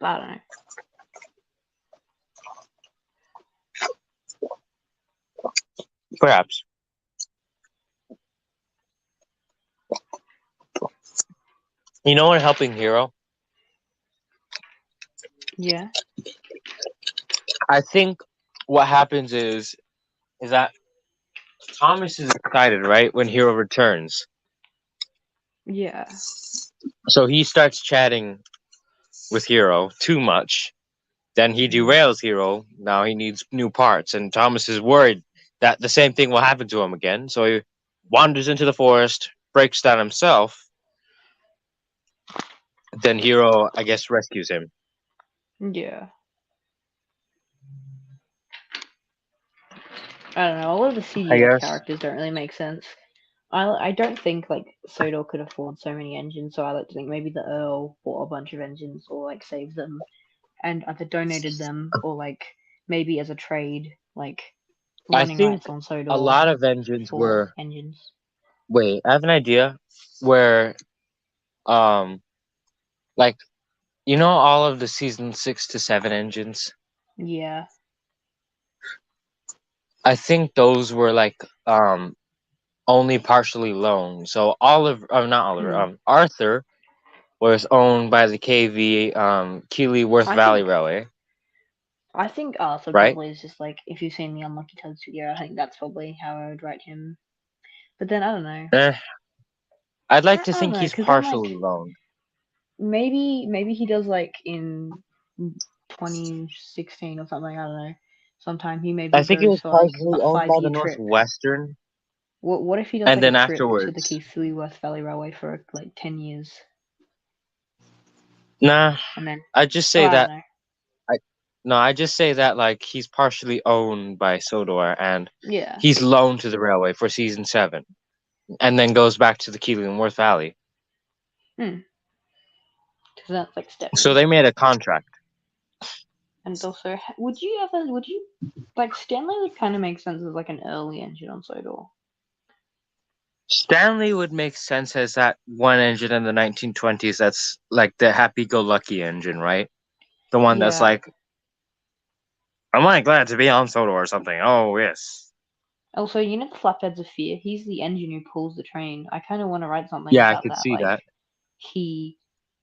But I don't know. perhaps. You know what? Helping Hero. Yeah. I think what happens is that Thomas is excited, right, when Hero returns. Yeah. So he starts chatting with Hero too much. Then he Mm. derails Hero. Now he needs new parts, and Thomas is worried that the same thing will happen to him again. So he wanders into the forest, breaks down himself. Then Hero, I guess, rescues him. Yeah. I don't know. A lot of the I CGI guess. characters don't really make sense. I don't think like Sodor could afford so many engines, so I like to think maybe the Earl bought a bunch of engines or like saved them and either donated them or like maybe as a trade, like I running think rights on a Sodor lot of engines for were. engines. Wait, I have an idea where, um, like all of the season 6 to 7 engines. Yeah. I think those were like only partially loaned. So not Oliver, Hmm. Arthur was owned by the KV Keeley Worth I Valley think Railway, Arthur right? probably is just like if you've seen the Unlucky Toads video, I think that's probably how I would write him. But then I don't know. Eh, I'd like I to don't think know, he's because then partially like loaned. maybe he does like in 2016 or something. I don't know. Sometime he I maybe think it goes was for like partially a owned by the 5 year trip. Northwestern, What if he does and like a then trip to the afterwards, Keith-Leaworth Valley Railway for like 10 years nah. and then I just oh say I don't that. know. I No, I just say that like he's partially owned by Sodor, and Yeah. he's loaned to the railway for season 7, and then goes back to the Keeley and Worth Valley. Hmm. Because that's like So Stephanie. they made a contract. And also, would you like Stanley would kind of make sense as like an early engine on Sodor. Stanley would make sense as that one engine in the 1920s that's like the happy-go-lucky engine, right? The one that's Yeah. like, I'm like glad to be on Sodor or something. Oh, yes. Also, you know the Flatbeds of Fear? He's the engine who pulls the train. I kind of want to write something Yeah, I about could that. see Like, that.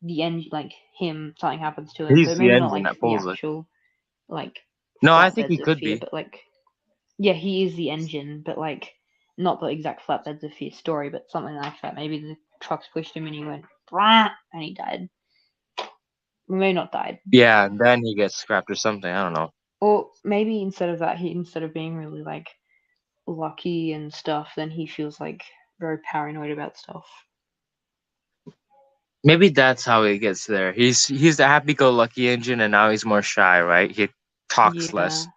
the engine, like him, something happens to him, He's but the maybe not engine like that the pulls it. actual, like, No, I think Flatbeds he of could Fear, be. but like, yeah, he is the engine, but like, not the exact Flatbeds of Fear story, but something like that. Maybe the trucks pushed him and he went, "Brah," and he died. Maybe not died. Yeah, and then he gets scrapped or something. I don't know. Or maybe instead of that, instead of being really like lucky and stuff, then he feels like very paranoid about stuff. Maybe that's how he gets there. He's the happy-go-lucky engine, and now he's more shy, right? He talks Yeah. less.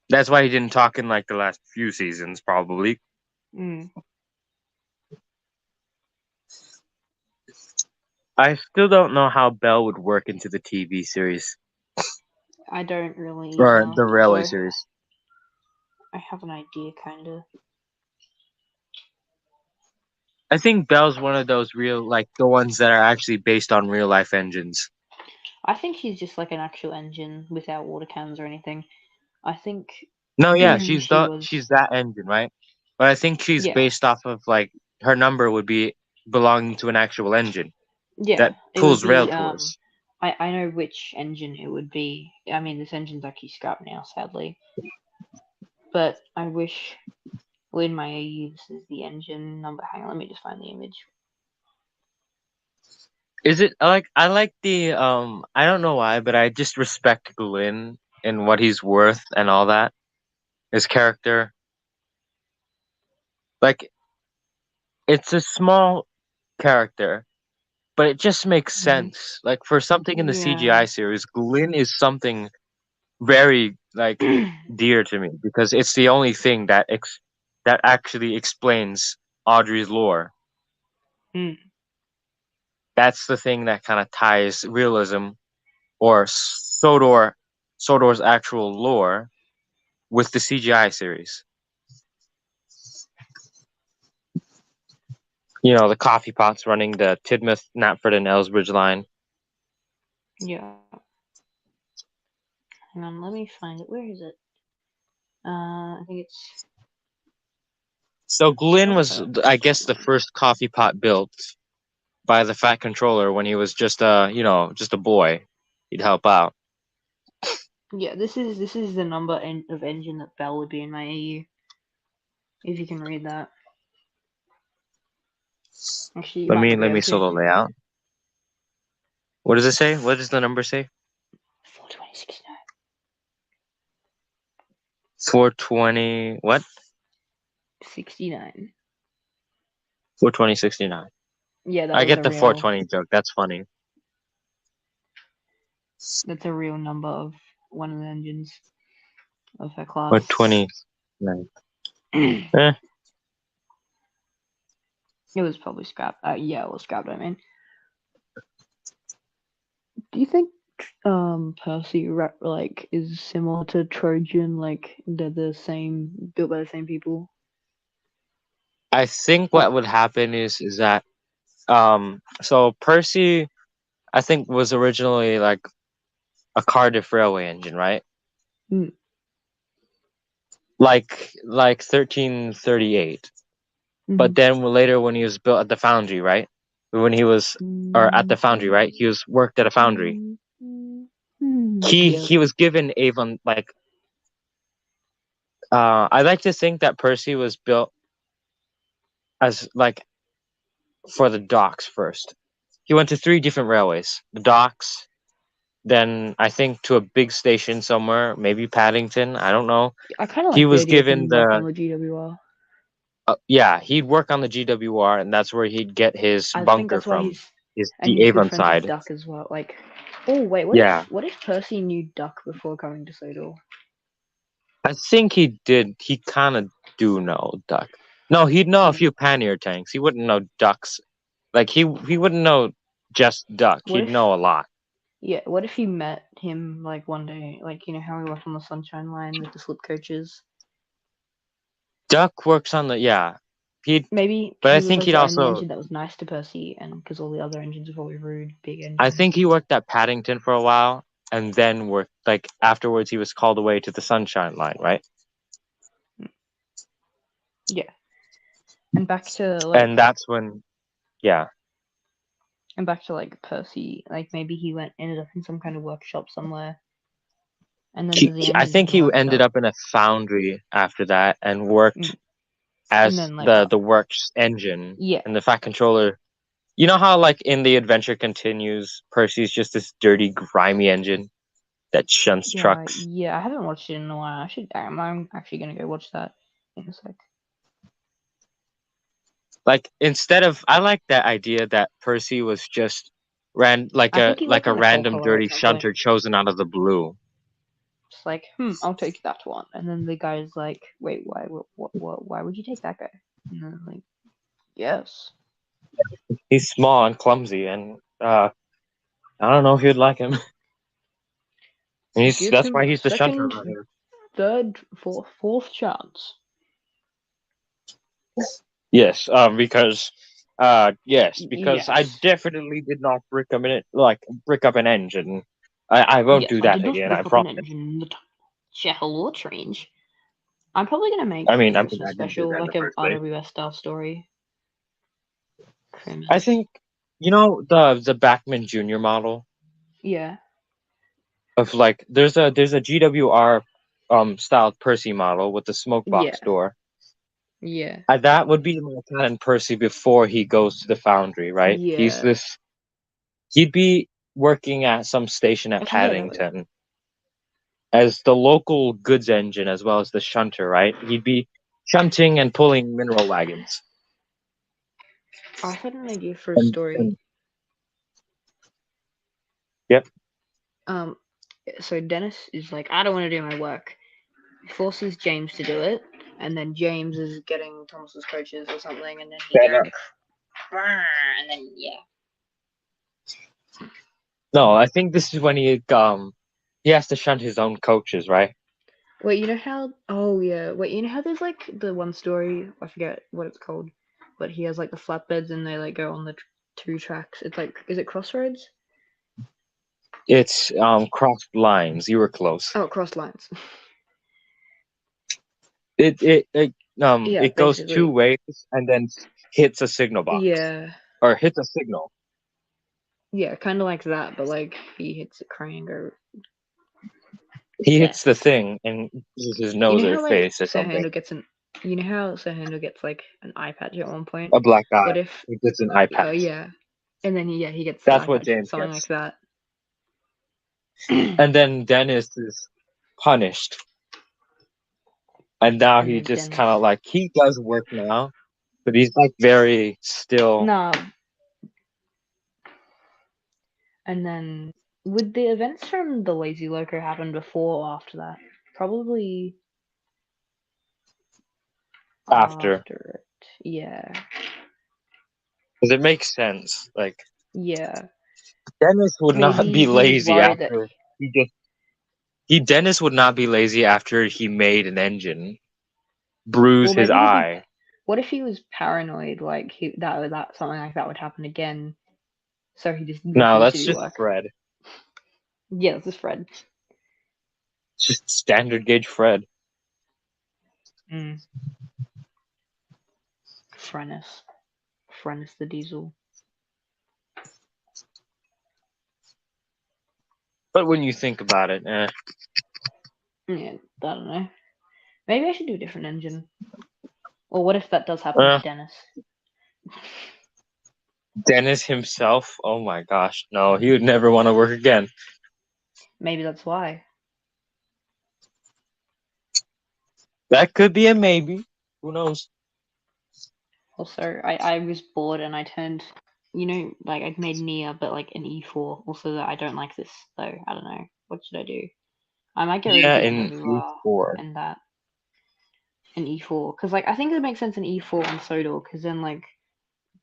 That's why he didn't talk in like the last few seasons, probably. Mm. I still don't know how Belle would work into the TV series I don't really or either, the railway although series. I have an idea, kind of. I think Belle's one of those real, like the ones that are actually based on real life engines. I think she's just like an actual engine without water cannons or anything. I think No, yeah, she was. she's that engine, right? But I think she's Yeah, based off of like her number would be belonging to an actual engine yeah. that It would pulls rail be. cores. I know which engine it would be. I mean, this engine's actually scrapped now, sadly. But I wish. Well, in my AU, this is the engine number. Hang on, let me just find the image. Is it I like the I don't know why, but I just respect Glynn and what he's worth and all that. His character. Like it's a small character, but it just makes Mhm. sense. Like for something in the Yeah. CGI series, Glynn is something very like dear to me because it's the only thing that actually explains Audrey's lore. Mm. That's the thing that kind of ties realism or Sodor's actual lore with the CGI series. You know, the coffee pots running the Tidmouth, Knapford, and Ellsbridge line. Yeah. Hang on, let me find it. Where is it? I think it's. So Glynn What was, I guess, the first coffee pot built by the Fat Controller when he was just just a boy. He'd help out. Yeah, this is the number of engine that Bell would be in my AU. If you can read that. Actually, you might not be Let able me to. solo layout. What does it say? What does the number say? 42069. 420 what? 69. 42069. Yeah, that I was get a the real. 420 joke. That's funny. That's a real number of one of the engines of her class. 429. It Eh, was probably scrapped. Yeah, it was scrapped. I mean, do you think Percy like is similar to Trojan? Like they're the same, built by the same people? I think Or what would happen is that so Percy I think was originally like a Cardiff railway engine, right? mm, Like 1338. But mm, then later when he was built at the foundry, right? When he was or at the foundry, right? He was worked at a foundry. yeah, He was given Avon like I like to think that Percy was built as like for the docks first. He went to three different railways. The docks, then I think to a big station somewhere, maybe Paddington, I don't know. I kind of He like the was idea of given him work on the the GWR. yeah, he'd work on the GWR and that's where he'd get his I think bunker that's why from. he's Is and the he's good Avon friends with side. Duck as well. Like, oh wait, Yeah. what if Percy knew Duck before coming to Sodor? I think he did. He kind of do know duck. No, he'd know a Mm. few pannier tanks. He wouldn't know ducks. Like he wouldn't know just duck. What He'd if know a lot. Yeah, what if he met him like one day, like you know how he worked on the Sunshine Line with the slip coaches? Duck works on the yeah. He'd, Maybe but I he was think like he'd the only also. engine that was nice to Percy, and because all the other engines were probably rude, big I engines. think he worked at Paddington for a while, and then worked like afterwards. He was called away to the Sunshine Line, right? Yeah, and back to And like, that's when, yeah, Percy, like maybe he ended up in some kind of workshop somewhere, and then the I engines in think the he ended workshop, up in a foundry after that and worked mm. And as then like, the works engine yeah, and the Fat Controller. You know how, like, in the Adventure Continues, Percy's just this dirty, grimy engine that shunts trucks? yeah. I haven't watched it in a while. I'm actually gonna go watch that in a sec. Like, instead of, I like that idea that Percy was just I think he like worked a on a coal random collar at dirty some point. shunter chosen out of the blue. It's like, I'll take that one. And then the guy's like, wait, why? Why would you take that guy? And then I'm like, yes. He's small and clumsy, and I don't know if you'd like him. Give That's him why a he's the shunter second, around here. third, fourth chance. Yes, because I Yes. definitely did not brick up an engine. I won't Yes, do I that did not again. I brick up an promise. engine in the Chehel range. I'm probably gonna make I mean, the I Christmas didn't do special that in like the a first place. RWS style story. I Christmas. think the Backman Junior model Yeah. of like there's a GWR styled Percy model with the smoke Yeah. box door. Yeah. That would be my Cannon Percy before he goes to the foundry, right? Yeah. He'd be working at some station at Actually, yeah, that would. Paddington as the local goods engine as well as the shunter, right? He'd be shunting and pulling mineral wagons. I had an idea for a And, story. yep. So Dennis is like, I don't want to do my work. He forces James to do it, and then James is getting Thomas's coaches or something, and then he Fair goes, enough. "Brr," and then yeah. No, I think this is when he has to shunt his own coaches, right? Wait, you know how? Oh yeah. Wait, you know how there's like the one story, I forget what it's called, but he has like the flatbeds and they like go on the two tracks. It's like, is it Crossroads? It's crossed lines. You were close. Oh, Cross Lines. Yeah, It goes two basically. ways and then hits a signal box Yeah. or hits a signal. Yeah, kind of like that, but like he hits a crane or He hits the death. thing and uses his You nose know or how like face or Sir something. Handel gets an. You know how Sir Handel gets like an eye patch at one point. A black eye. What if? He gets an eye Oh patch. yeah, and then he gets the That's eye what patch, James something like gets. that. And then Dennis is punished. And now And he then just Dennis. kind of like, he does work now, but he's like very still. No, and then would the events from the Lazy Loco happen before or after that? Probably After. after it. Yeah, Because it makes sense. Like, yeah. Dennis would not Maybe be he was lazy worried that. after Dennis would not be lazy after he made an engine, bruise Well, his maybe he'd be. eye. What if he was paranoid, like that something like that would happen again, so he just No, refused to that's do just work? Fred. Yeah, this is Fred. It's just standard gauge Fred. Mm. Frennis the Diesel. But when you think about it, Yeah, I don't know. Maybe I should do a different engine. Or what if that does happen to Dennis? Dennis himself, oh my gosh, no, he would never want to work again. Maybe that's why. That could be a maybe. Who knows? Also, I was bored and I turned, like I'd made Nia, but like an E4. Also, that I don't like this though. I don't know. What should I do? I might get rid of Yeah, his in Novular E4. and that an E4 because like I think it makes sense in E4 on Sodor because then like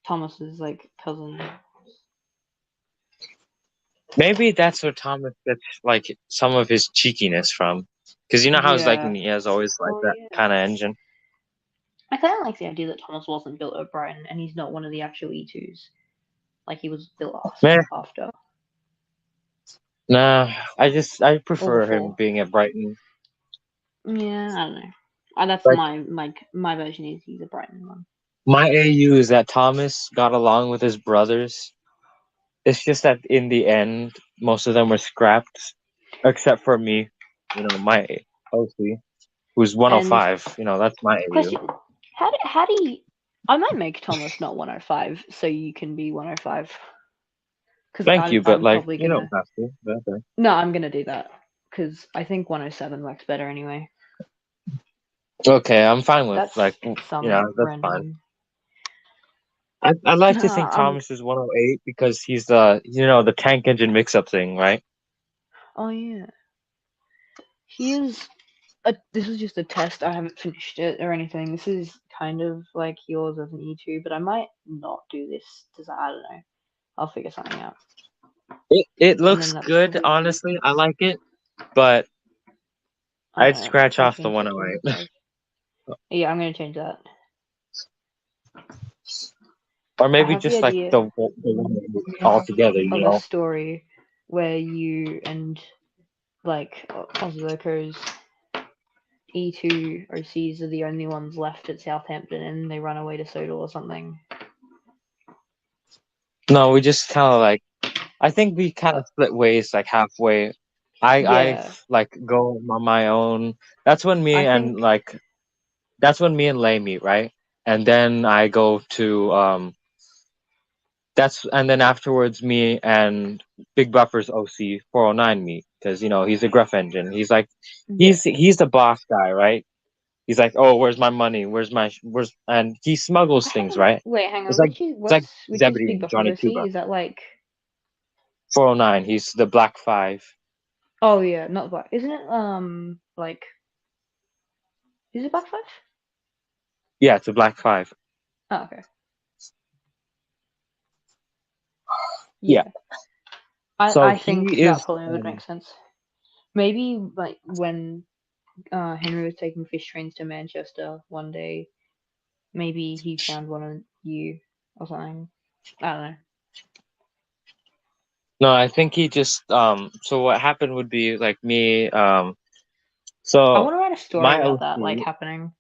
Thomas's like cousin. Maybe that's where Thomas gets like some of his cheekiness from. Because you know how it's like Yeah. Nia's always like Oh that yeah. kind of engine. I kind of like the idea that Thomas wasn't built at Brighton and he's not one of the actual E2s. Like he was built Meh, after. nah, I Or prefer him before. being at Brighton. Yeah, I don't know. That's Like my version is he's a Brighton one. my AU is that Thomas got along with his brothers. It's just that in the end, most of them were scrapped, except for me. My OC, who's And 105. That's my AU. question, how do you? I might make Thomas not 105 so you can be 105. Because Thank you, but I'm like probably you don't gonna. have to. But, okay. No, I'm gonna do that because I think 107 works better anyway. Okay, I'm fine with That's some that's fine. random. I'd like to think I'm. Thomas is 108 because he's the tank engine mix-up thing, right? Oh yeah. He is. This is just a test. I haven't finished it or anything. This is kind of like yours as an E2, but I might not do this because I don't know. I'll figure something out. It looks that's good, cool. honestly. I like it, but I I'd don't know, scratch I'll off the change that to 108. 105. Yeah, I'm gonna change that. Or I maybe have the just like idea the 108 of altogether, you a know? story where you and like Osloco's E2 OCs are the only ones left at Southampton, and they run away to Sodal or something. No, we just kind of like, I think we kind of split ways like halfway. I Yeah, like go on my own. That's when me I and think like that's when me and Lay meet, right? And then I go to and then afterwards me and Big Buffer's OC 409 meet because you know he's a gruff engine. He's like yeah. he's the boss guy, right? He's like, oh, where's my money? Where's and he smuggles things, right? Wait, hang It's on. like it's like Which is Zebedee Big and Buffer's Johnny OC? Cuba. Is that like? 409. He's the Black Five. Oh yeah, not Black. Isn't it like? Is it Black 5? Yeah, it's a Black Five. Oh, okay. Yeah. Yeah. So I think he that is. probably would make sense. Maybe like when Henry was taking fish trains to Manchester one day, maybe he found one of you or something. I don't know. No, I think he just. So what happened would be like me. I So want to write a story my about that, like OC. happening.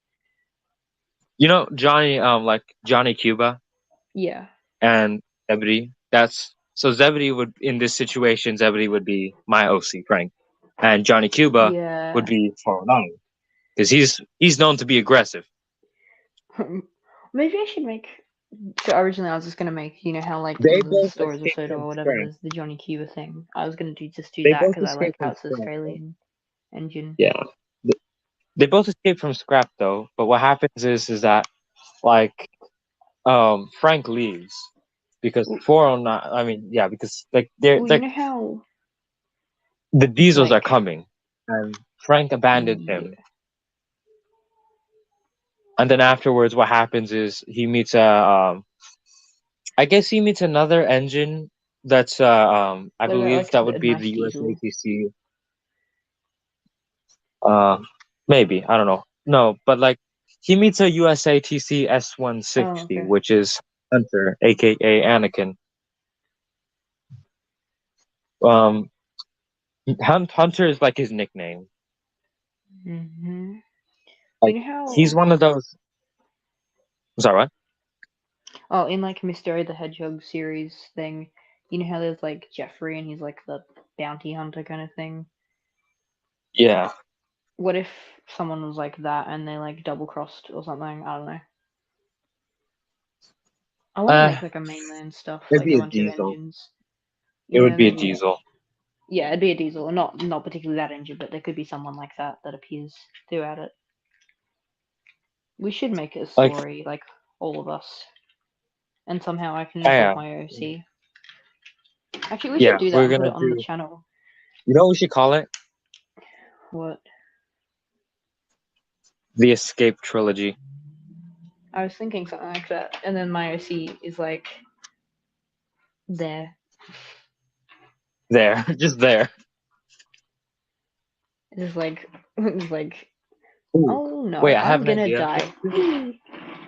You know Johnny. Like Johnny Cuba Yeah. and Zebedee. That's so Zebedee would in this situation. Zebedee would be my OC Frank, and Johnny Cuba would Yeah. be 409 because he's known to be aggressive. Maybe I should make. So originally I was just gonna make, you know how like They in the both stories of escaped Soda from or whatever, scrap. there's the Johnny Cuba thing. I was gonna just do They that both because I like escaped how from it's scrap. Australian engine. Yeah. They both escaped from scrap though, but what happens is that like Frank leaves because Well, 409 I mean yeah because like they're you like know how the diesels are like coming and Frank abandoned yeah. him and then afterwards what happens is he meets a I guess he meets another engine that's I believe Like that a would be nice the diesel. USATC uh maybe I don't know no but like he meets a USATC Oh, S160 okay. which is Hunter aka Anakin. Um, Hunter is like his nickname. You Like know he's how one of those. Sorry, what? in like Mystery the Hedgehog series thing, you know how there's like Jeffrey and he's like the bounty hunter kind of thing. Yeah. What if someone was like that and they like double crossed or something? I don't know. I want to Uh, make like a mainland stuff, it'd like be a a bunch of diesel. engines. It would Yeah, be a maybe. diesel. Yeah, it'd be a diesel, not particularly that engine, but there could be someone like that that appears throughout it. We should make a Like, story, like all of us, and somehow I can yeah, involve my OC. Actually, we should yeah. do that We're and put gonna it on the do. channel. You know what we should call it? What? The Escape Trilogy. I was thinking something like that, and then my OC is like there. There, just there. It's like, Ooh. oh no, Wait, I have I'm an gonna idea. die.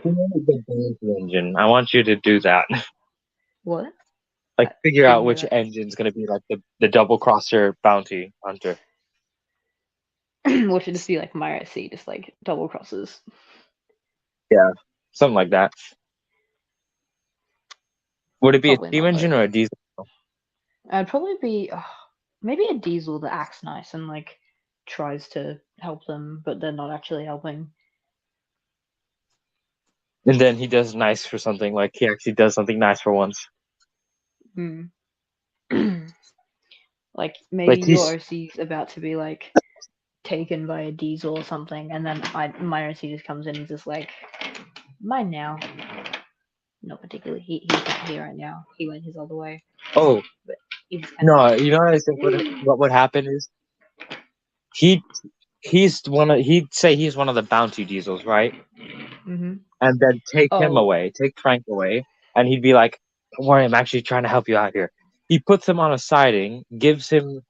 Who made the Banshee engine? I want you to do that. What? Like, I figure didn't out hear which that. engine's gonna be like the double crosser bounty hunter. What should this be like my OC, just like double crosses? Yeah, something like that. Would it be a Probably steam not engine though. or a diesel? I'd probably be maybe a diesel that acts nice and like tries to help them, but they're not actually helping. And then he does nice for something. Like he actually does something nice for once. Hmm. Like maybe Like your he's OC's about to be like taken by a diesel or something, and then my OC just comes in and just like mine now. Not particularly. He's not here right now. He went his other way, oh but he's kind of no, like you know what I think what would happen is he he'd say he's one of the bounty diesels, right? mm-hmm. And then take him Oh, away, take Frank away, and he'd be like, don't worry, I'm actually trying to help you out here. He puts him on a siding, gives him,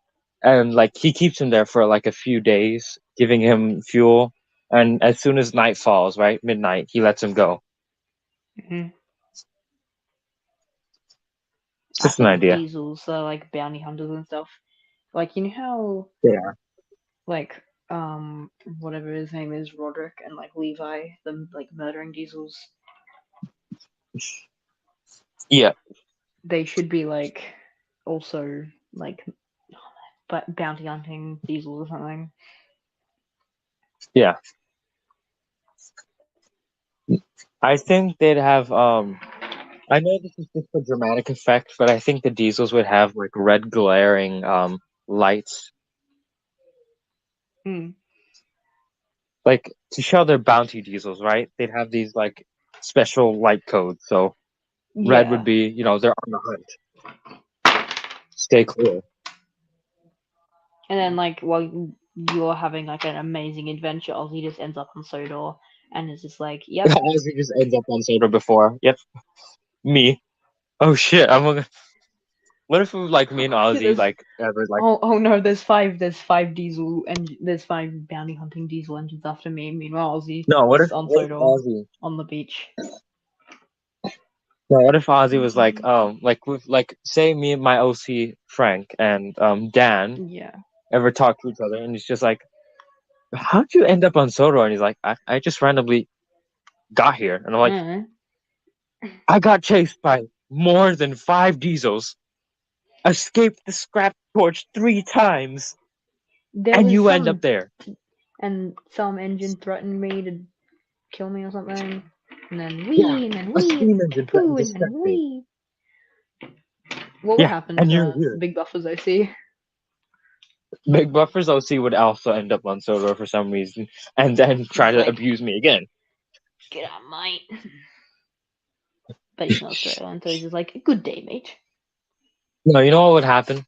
and like he keeps him there for like a few days, giving him fuel. And as soon as night falls, right, midnight, he lets him go. Mhm. It's I just an think idea. diesels are like bounty hunters and stuff. Like you know how Yeah. like whatever his name is, Roderick and like Levi, them like murdering diesels. Yeah. They should be like also like but bounty hunting diesels or something. Yeah. I think they'd have I know this is just a dramatic effect, but I think the diesels would have like red glaring lights, Mm. like to show their bounty diesels, right? They'd have these like special light codes. So red would Yeah. be, they're on the hunt. Stay clear. And then like while you're having like an amazing adventure, Ozzy just ends up on Sodor and is just like, yep. Ozzy just ends up on soda before. Yep, me. Oh shit! What if like me and Shit, Ozzy like ever like? oh no, there's five diesel and there's five bounty hunting diesel engines after me. Meanwhile, Ozzy No, is on what if Sodor Ozzy? on the beach. No, what if Ozzy was like with like say me and my OC Frank and Dan Yeah. ever talk to each other, and he's just like, "How'd you end up on Soto?" And he's like, "I just randomly got here," and I'm like, Mm. "I got chased by more than 5 diesels, escaped the scrap torch 3 times, There and was you end up some there." and some engine threatened me to kill me or something. Yeah, And then a we, steam poo engine threatened poo, to and scrap then me. we. What would Yeah, happen and you're to here. Big Buffers OC? Big Buffers OC would also end up on Soto for some reason, and then try He's to like, abuse me again. get out, mate. But he's not Australian, so he's just like, good day, mate. No, you know what would happen?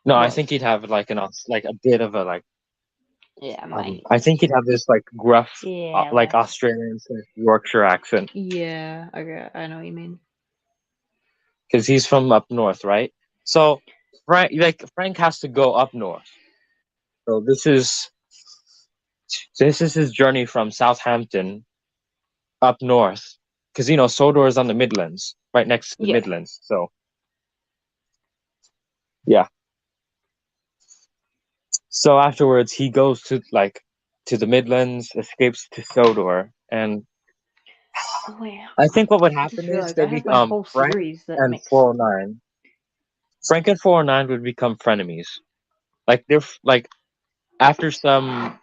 No, I What? think he'd have like like a bit of a like Yeah, mate. I think he'd have this like gruff Yeah, like left. Australian Yorkshire accent Yeah, okay, I know what you mean. because he's from up north, right? So Frank has to go up north. So this is his journey from Southampton up north because Sodor is on the Midlands, right next to the Yeah. Midlands. So yeah. So afterwards, he goes to the Midlands, escapes to Sodor, and Oh wait, I think what would I just happen is realized they I have my become whole Frank series that and mix. 409. Frank and 409 would become frenemies. Like like after some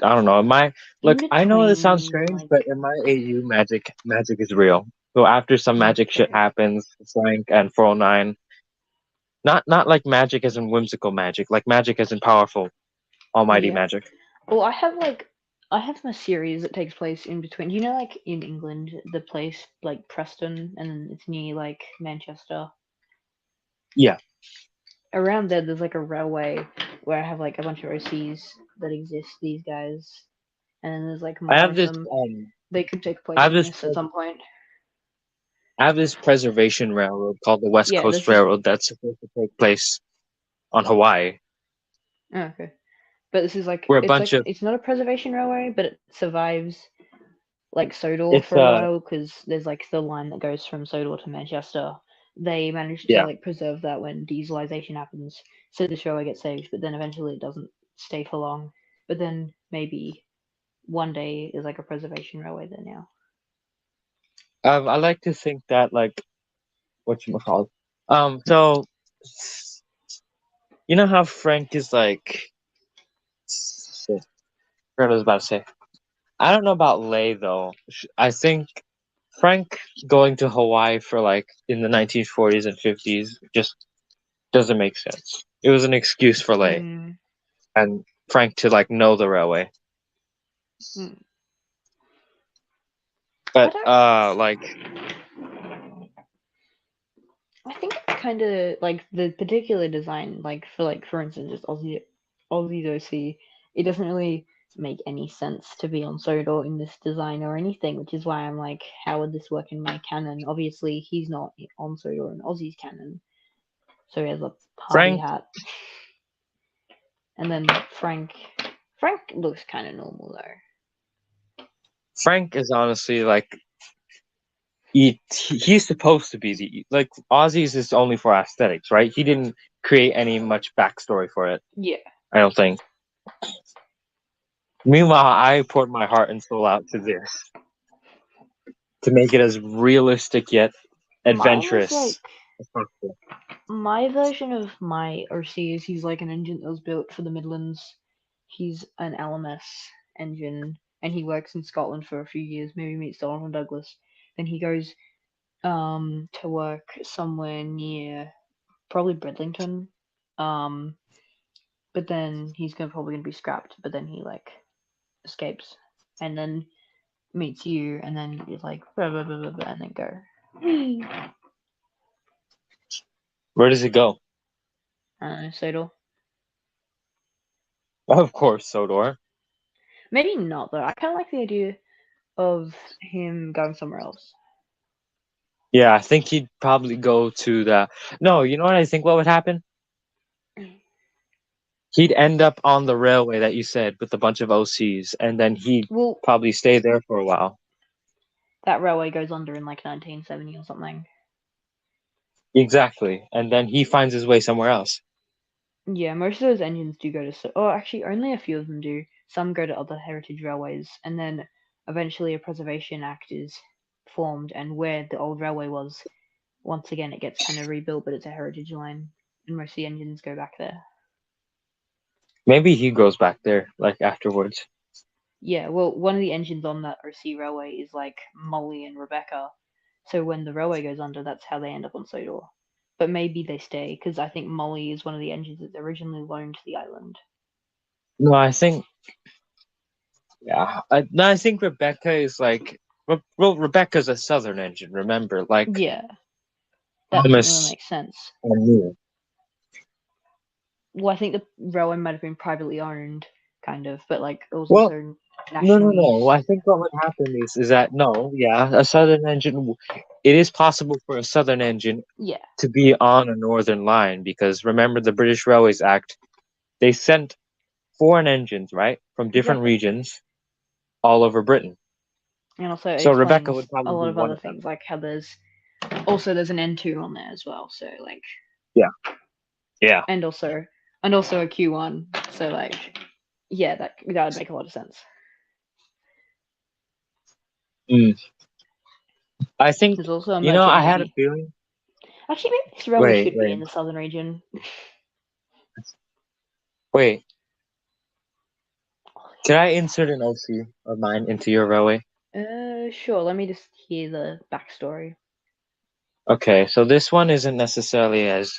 I don't know. In I know this sounds between, strange, like, but in my AU magic is real. So after some magic shit okay. happens, Frank and 409, not like magic as in whimsical magic, like magic as in powerful, almighty Yeah. magic. Well, I have my series that takes place in between. You know, like in England, the place like Preston, and it's near like Manchester. Yeah. Around there, there's like a railway where I have like a bunch of OCs that exist. These guys, and then there's like I more have of this them. um They could take I place have in this this at some point. I have this preservation railroad called the West Yeah, Coast this is Railroad that's supposed to take place on Hawaii, oh, okay. But this is where a bunch of it's not a preservation railway, but it survives like Sodor it's for a while because there's like the line that goes from Sodor to Manchester. They managed to yeah. like preserve that when dieselization happens, so this railway gets saved. But then eventually it doesn't stay for long. But then maybe one day is like a preservation railway there now. I like to think that like what you call so you know how Frank is like shit, what I was about to say. I don't know about Lay though. I think Frank going to Hawaii for like in the 1940s and 50s just doesn't make sense. It was an excuse for Lay Mm, and Frank to like know the railway. mm. I But don't. like I think it's kind of like the particular design, like for instance, just Aussie's OC. It doesn't really make any sense to be on Sodor in this design or anything, which is why I'm like, how would this work in my canon? Obviously, he's not on Sodor in Ozzy's canon, so he has a party Frank hat. And then Frank looks kind of normal though. Frank is honestly like he's supposed to be the like Ozzy's is only for aesthetics, right? He didn't create any much backstory for it. Yeah. I don't think. Meanwhile, I poured my heart and soul out to this to make it as realistic yet Mine was like adventurous as possible. my version of my OC is he's like an engine that was built for the Midlands. He's an LMS engine, and he works in Scotland for a few years. Maybe meets Donald Douglas. Then he goes to work somewhere near probably Bridlington. But then he's probably gonna be scrapped. But then he like escapes, and then meets you, and then he's like blah, blah, blah, blah, blah, and then go. Whee! Where does it go? Sodor. Of course, Sodor. Maybe not though. I kind of like the idea of him going somewhere else. Yeah, I think he'd probably go to the. No, you know what I think? What would happen? He'd end up on the railway that you said with a bunch of OCs, and then he'd Well, probably stay there for a while. that railway goes under in like 1970 or something. Exactly, and then he finds his way somewhere else. Yeah, most of those engines do go to. Oh, actually, only a few of them do. Some go to other heritage railways, and then eventually a preservation act is formed, and where the old railway was, once again it gets kind of rebuilt, but it's a heritage line, and most of the engines go back there. Maybe he goes back there, like afterwards. Yeah, well, one of the engines on that OC railway is like Molly and Rebecca, so when the railway goes under, that's how they end up on Sodor. But maybe they stay, because I think Molly is one of the engines that originally loaned to the island. No, I think. Yeah, I think Rebecca is like. Well, Rebecca's a southern engine. Remember, like Yeah, that doesn't really Thomas make sense. and Neil. Well, I think the railway might have been privately owned, kind of, but like it was Well, also no, national no. use. I think what would happen is that no, yeah, a southern engine. It is possible for a southern engine Yeah, to be on a northern line because remember the British Railways Act. They sent foreign engines right from different exactly. regions all over Britain. And also it So Rebecca explains would a probably lot be of one other of them. things, like how there's an N2 on there as well. So like, Yeah. and also a Q1. So like, yeah, that would make a lot of sense. Mm. I think There's also a I merchant had a navy. feeling. Actually, maybe this railway should be Wait. in the southern region. Wait. Can I insert an OC of mine into your railway? Sure. Let me just hear the backstory. Okay, so this one isn't necessarily as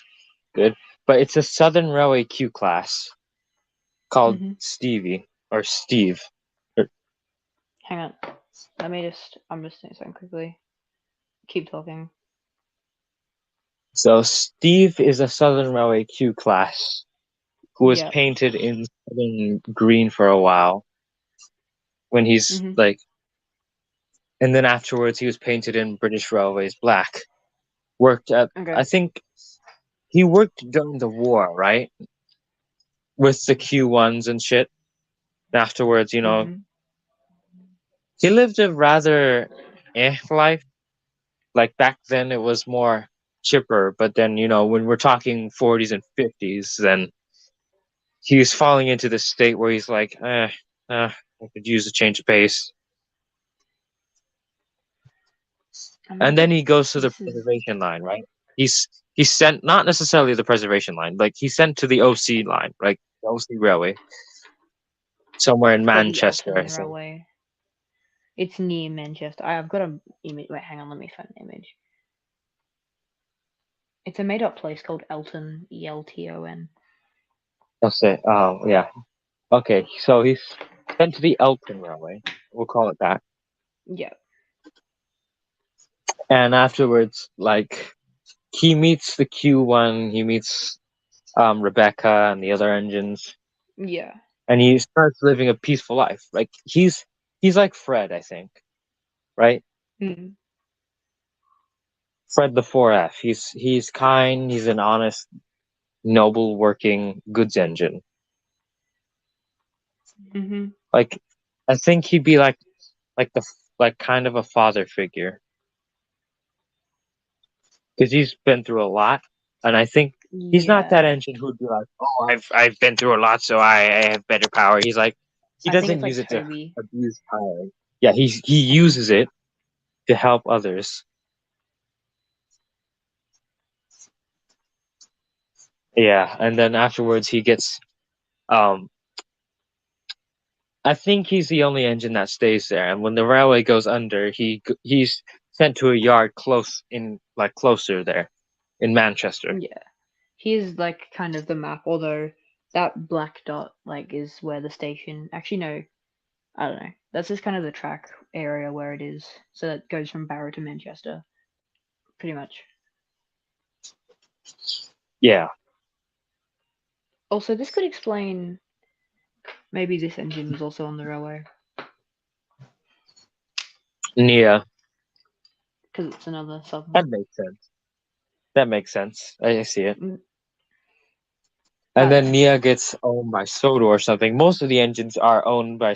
good, but it's a Southern Railway Q class called Stevie or Steve. Hang on. I'm just doing something quickly. Keep talking. So Steve is a Southern Railway Q class who was Yep. painted in Southern green for a while when he's like, and then afterwards he was painted in British Railways black. Worked at, Okay. I think he worked during the war, right? With the Q1s and shit. And afterwards, he lived a rather life. Like back then it was more chipper, but then, when we're talking 40s and 50s, then he was falling into this state where he's like, I could use a change of pace. And then he goes to the preservation line, right? He's sent, not necessarily the preservation line, like he's sent to the OC line, like the OC Railway, somewhere in Manchester, I think. Railway. It's near Manchester. I've got an image. Wait, hang on. Let me find an image. It's a made-up place called Elton, Elton. That's it. Oh, yeah. Okay, so he's sent to the Elton Railway. We'll call it that. Yeah. And afterwards, like, he meets the Q1, he meets Rebecca and the other engines. Yeah. and he starts living a peaceful life. Like he's like Fred, I think, right? Mm. Fred the 4F. He's kind. He's an honest, noble, working goods engine. Mm-hmm. Like I think he'd be like the like kind of a father figure because he's been through a lot, and I think he's not that Yeah. engine who'd be like, "Oh, I've been through a lot, so I have better power." He's like, he I think doesn't it's use like it to Toby. abuse power. Yeah, he uses it to help others. Yeah, and then afterwards he gets um. I think he's the only engine that stays there, and when the railway goes under, he's sent to a yard closer there, in Manchester. Yeah. He is like kind of the map, although that black dot like is where the station. Actually, no, I don't know. That's just kind of the track area where it is. So that goes from Barrow to Manchester, pretty much. Yeah, Also, this could explain maybe this engine was also on the railway Nia. because it's another That southern. makes sense. That makes sense. I see it. Mm, And I don't then know. Nia gets owned by Soto or something. Most of the engines are owned by.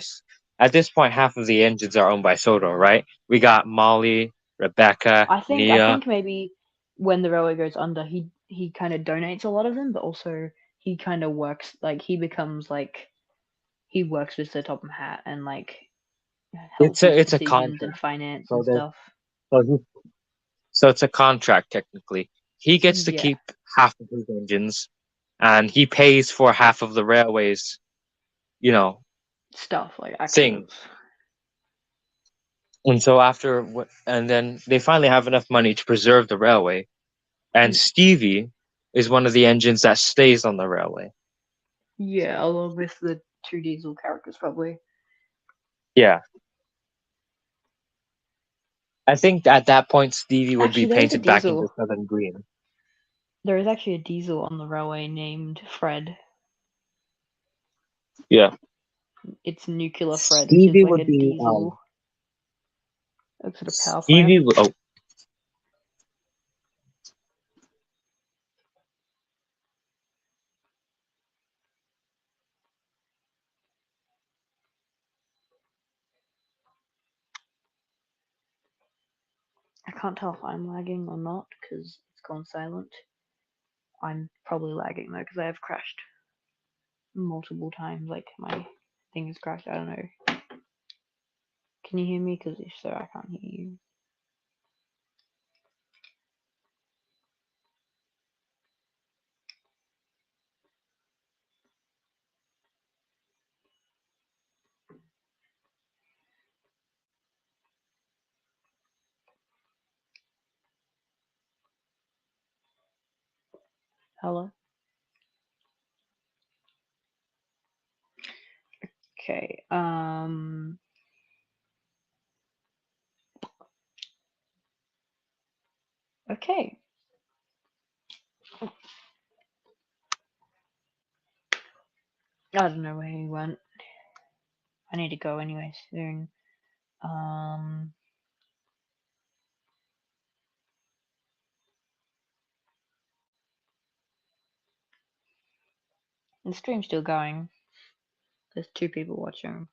At this point, half of the engines are owned by Soto, right? We got Molly, Rebecca, I Nia. think maybe when the railway goes under, he kind of donates a lot of them, but also he kind of works like he becomes like he works with the top hat and like helps with It's a decisions and contract. finance and So there's stuff. so, so it's a contract technically. He gets to Yeah, keep half of his engines, and he pays for half of the railways. You know, stuff like thing. accidents. And so and then they finally have enough money to preserve the railway. And Mm, Stevie is one of the engines that stays on the railway. yeah, along with the two diesel characters probably. Yeah. I think at that point Stevie would be Actually, there is a painted back into diesel. southern green. There is actually a diesel on the railway named Fred. Yeah. It's Nuclear Fred, which is Stevie like would a be diesel, like sort of power plant. Stevie would, oh I can't tell if I'm lagging or not because it's gone silent. I'm probably lagging though because I have crashed multiple times. Like my thing has crashed. I don't know. Can you hear me? Because if so, I can't hear you. Hello? Okay. Okay. I don't know where he went. I need to go anyway soon. Um, the stream's still going. There's two people watching.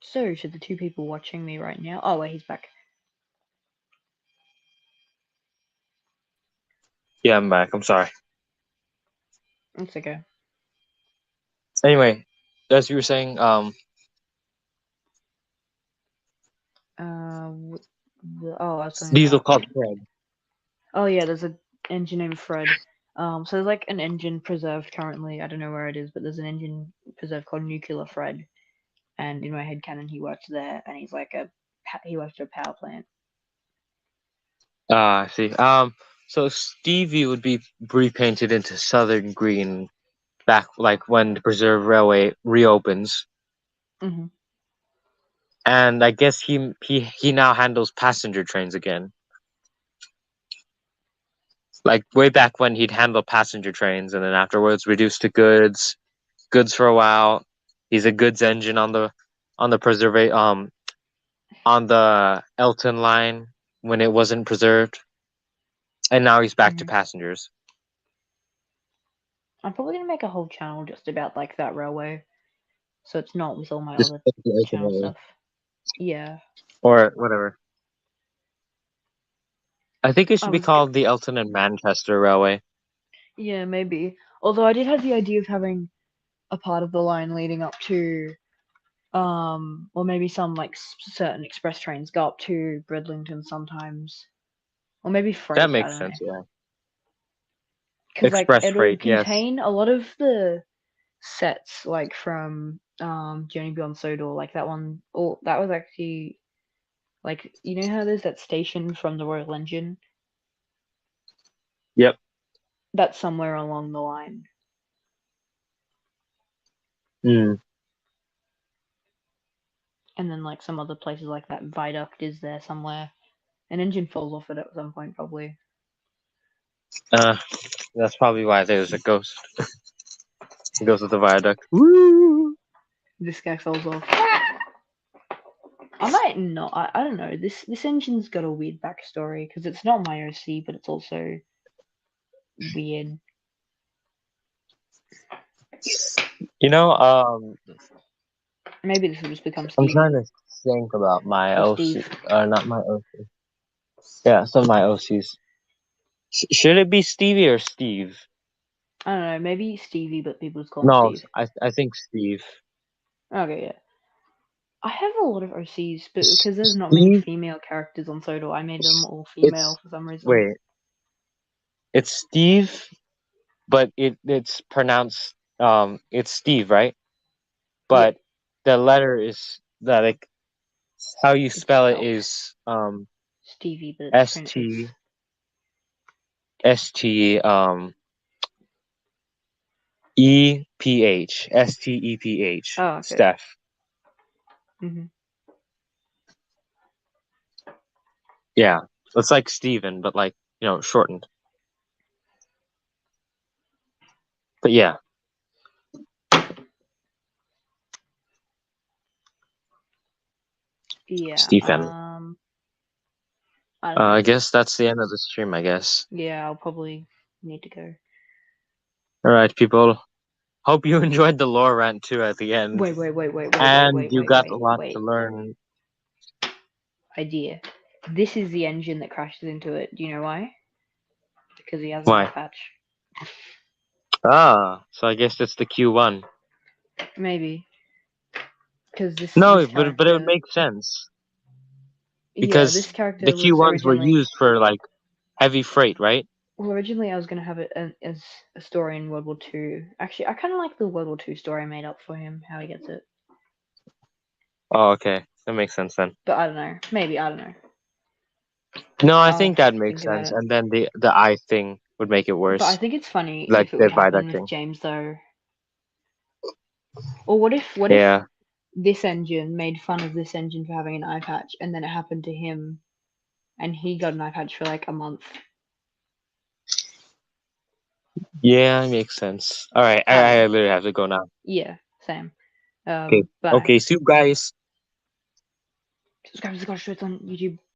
So, should the two people watching me right now? Oh, wait, he's back. yeah, I'm back. I'm sorry. It's okay. Anyway, as you were saying, Oh, I was talking diesel about. called Fred. Oh yeah, there's a engine named Fred. So there's like an engine preserved currently. I don't know where it is, but there's an engine preserved called Nuclear Fred. And in my head canon, he works there, and he's like he works at a power plant. Ah, I see. So Stevie would be repainted into southern green back like when the Preserve Railway reopens. Hmm. And I guess he now handles passenger trains again. Like way back when he'd handle passenger trains, and then afterwards reduced to goods for a while. He's a goods engine on the on the Elton line when it wasn't preserved, and now he's back to Mhm. passengers. I'm probably gonna make a whole channel just about like that railway, so it's not with all my Just other the channel Elton stuff. Yeah, or whatever. I think it I should be was. called the Elton and Manchester Railway. Yeah, maybe. Although I did have the idea of having a part of the line leading up to, or maybe some like certain express trains go up to Bridlington sometimes, or maybe That freight. I makes don't know. sense. Yeah, Because like express it'll freight. Yes. contain a lot of the sets, like from Journey Beyond Sodor, like that one. Oh, that was actually like, you know how there's that station from the Royal Engine Yep. that's somewhere along the line. Mm. And then like some other places like that viaduct is there somewhere. An engine falls off it at some point probably. That's probably why there's a ghost. It goes with the viaduct. Woo! This guy falls off. I might not. I don't know. This engine's got a weird backstory because it's not my OC, but it's also weird. You know, Maybe this will just become I'm trying Stevie to think about my or OC, Steve. not my OC. Yeah, some of my OCs. Should it be Stevie or Steve? I don't know. Maybe Stevie, but people just call him No, Steve. I think Steve. Okay, yeah. I have a lot of OCs, but because there's not many Steve. female characters on Sodor, I made them all It's female for some reason. wait. It's Steve, but it's pronounced it's Steve, right? Yeah, But the letter is that like how you it's spell it spelt is Stevie, but S it's T S T Steph. oh okay. Steph. Hmm. Yeah. It's like Steven, but like, shortened. But yeah, Yeah. Stephen. I don't know. I guess that's the end of the stream, I guess. Yeah, I'll probably need to go. All right, people. Hope you enjoyed the lore rant too at the end. And you got a lot to Wait. learn. Idea. This is the engine that crashes into it. Do you know why? Because he has an eye Why? patch. Ah, so I guess it's the Q1. Maybe. Because this No, but it would character. make sense Yeah, because this the character was Q1s were originally. used for like heavy freight, right? Well, originally I was gonna have it as a story in World War Two. Actually, I kind of like the World War Two story I made up for him, how he gets it. Oh, okay, that makes sense then. But I don't know. Maybe I don't know. No, I I'll think that think makes about sense, it. and then the eye thing would make it But I worse, think it's funny like if it the would happen with viaducting. James though. Or what if Yeah. this engine made fun of this engine for having an eye patch, and then it happened to him, and he got an eye patch for like a month. Yeah, it makes sense. All right, I don't I know. literally have to go now. Yeah, same. Okay, Bye. okay, see you guys. Subscribe to the Scottish Shorts on YouTube.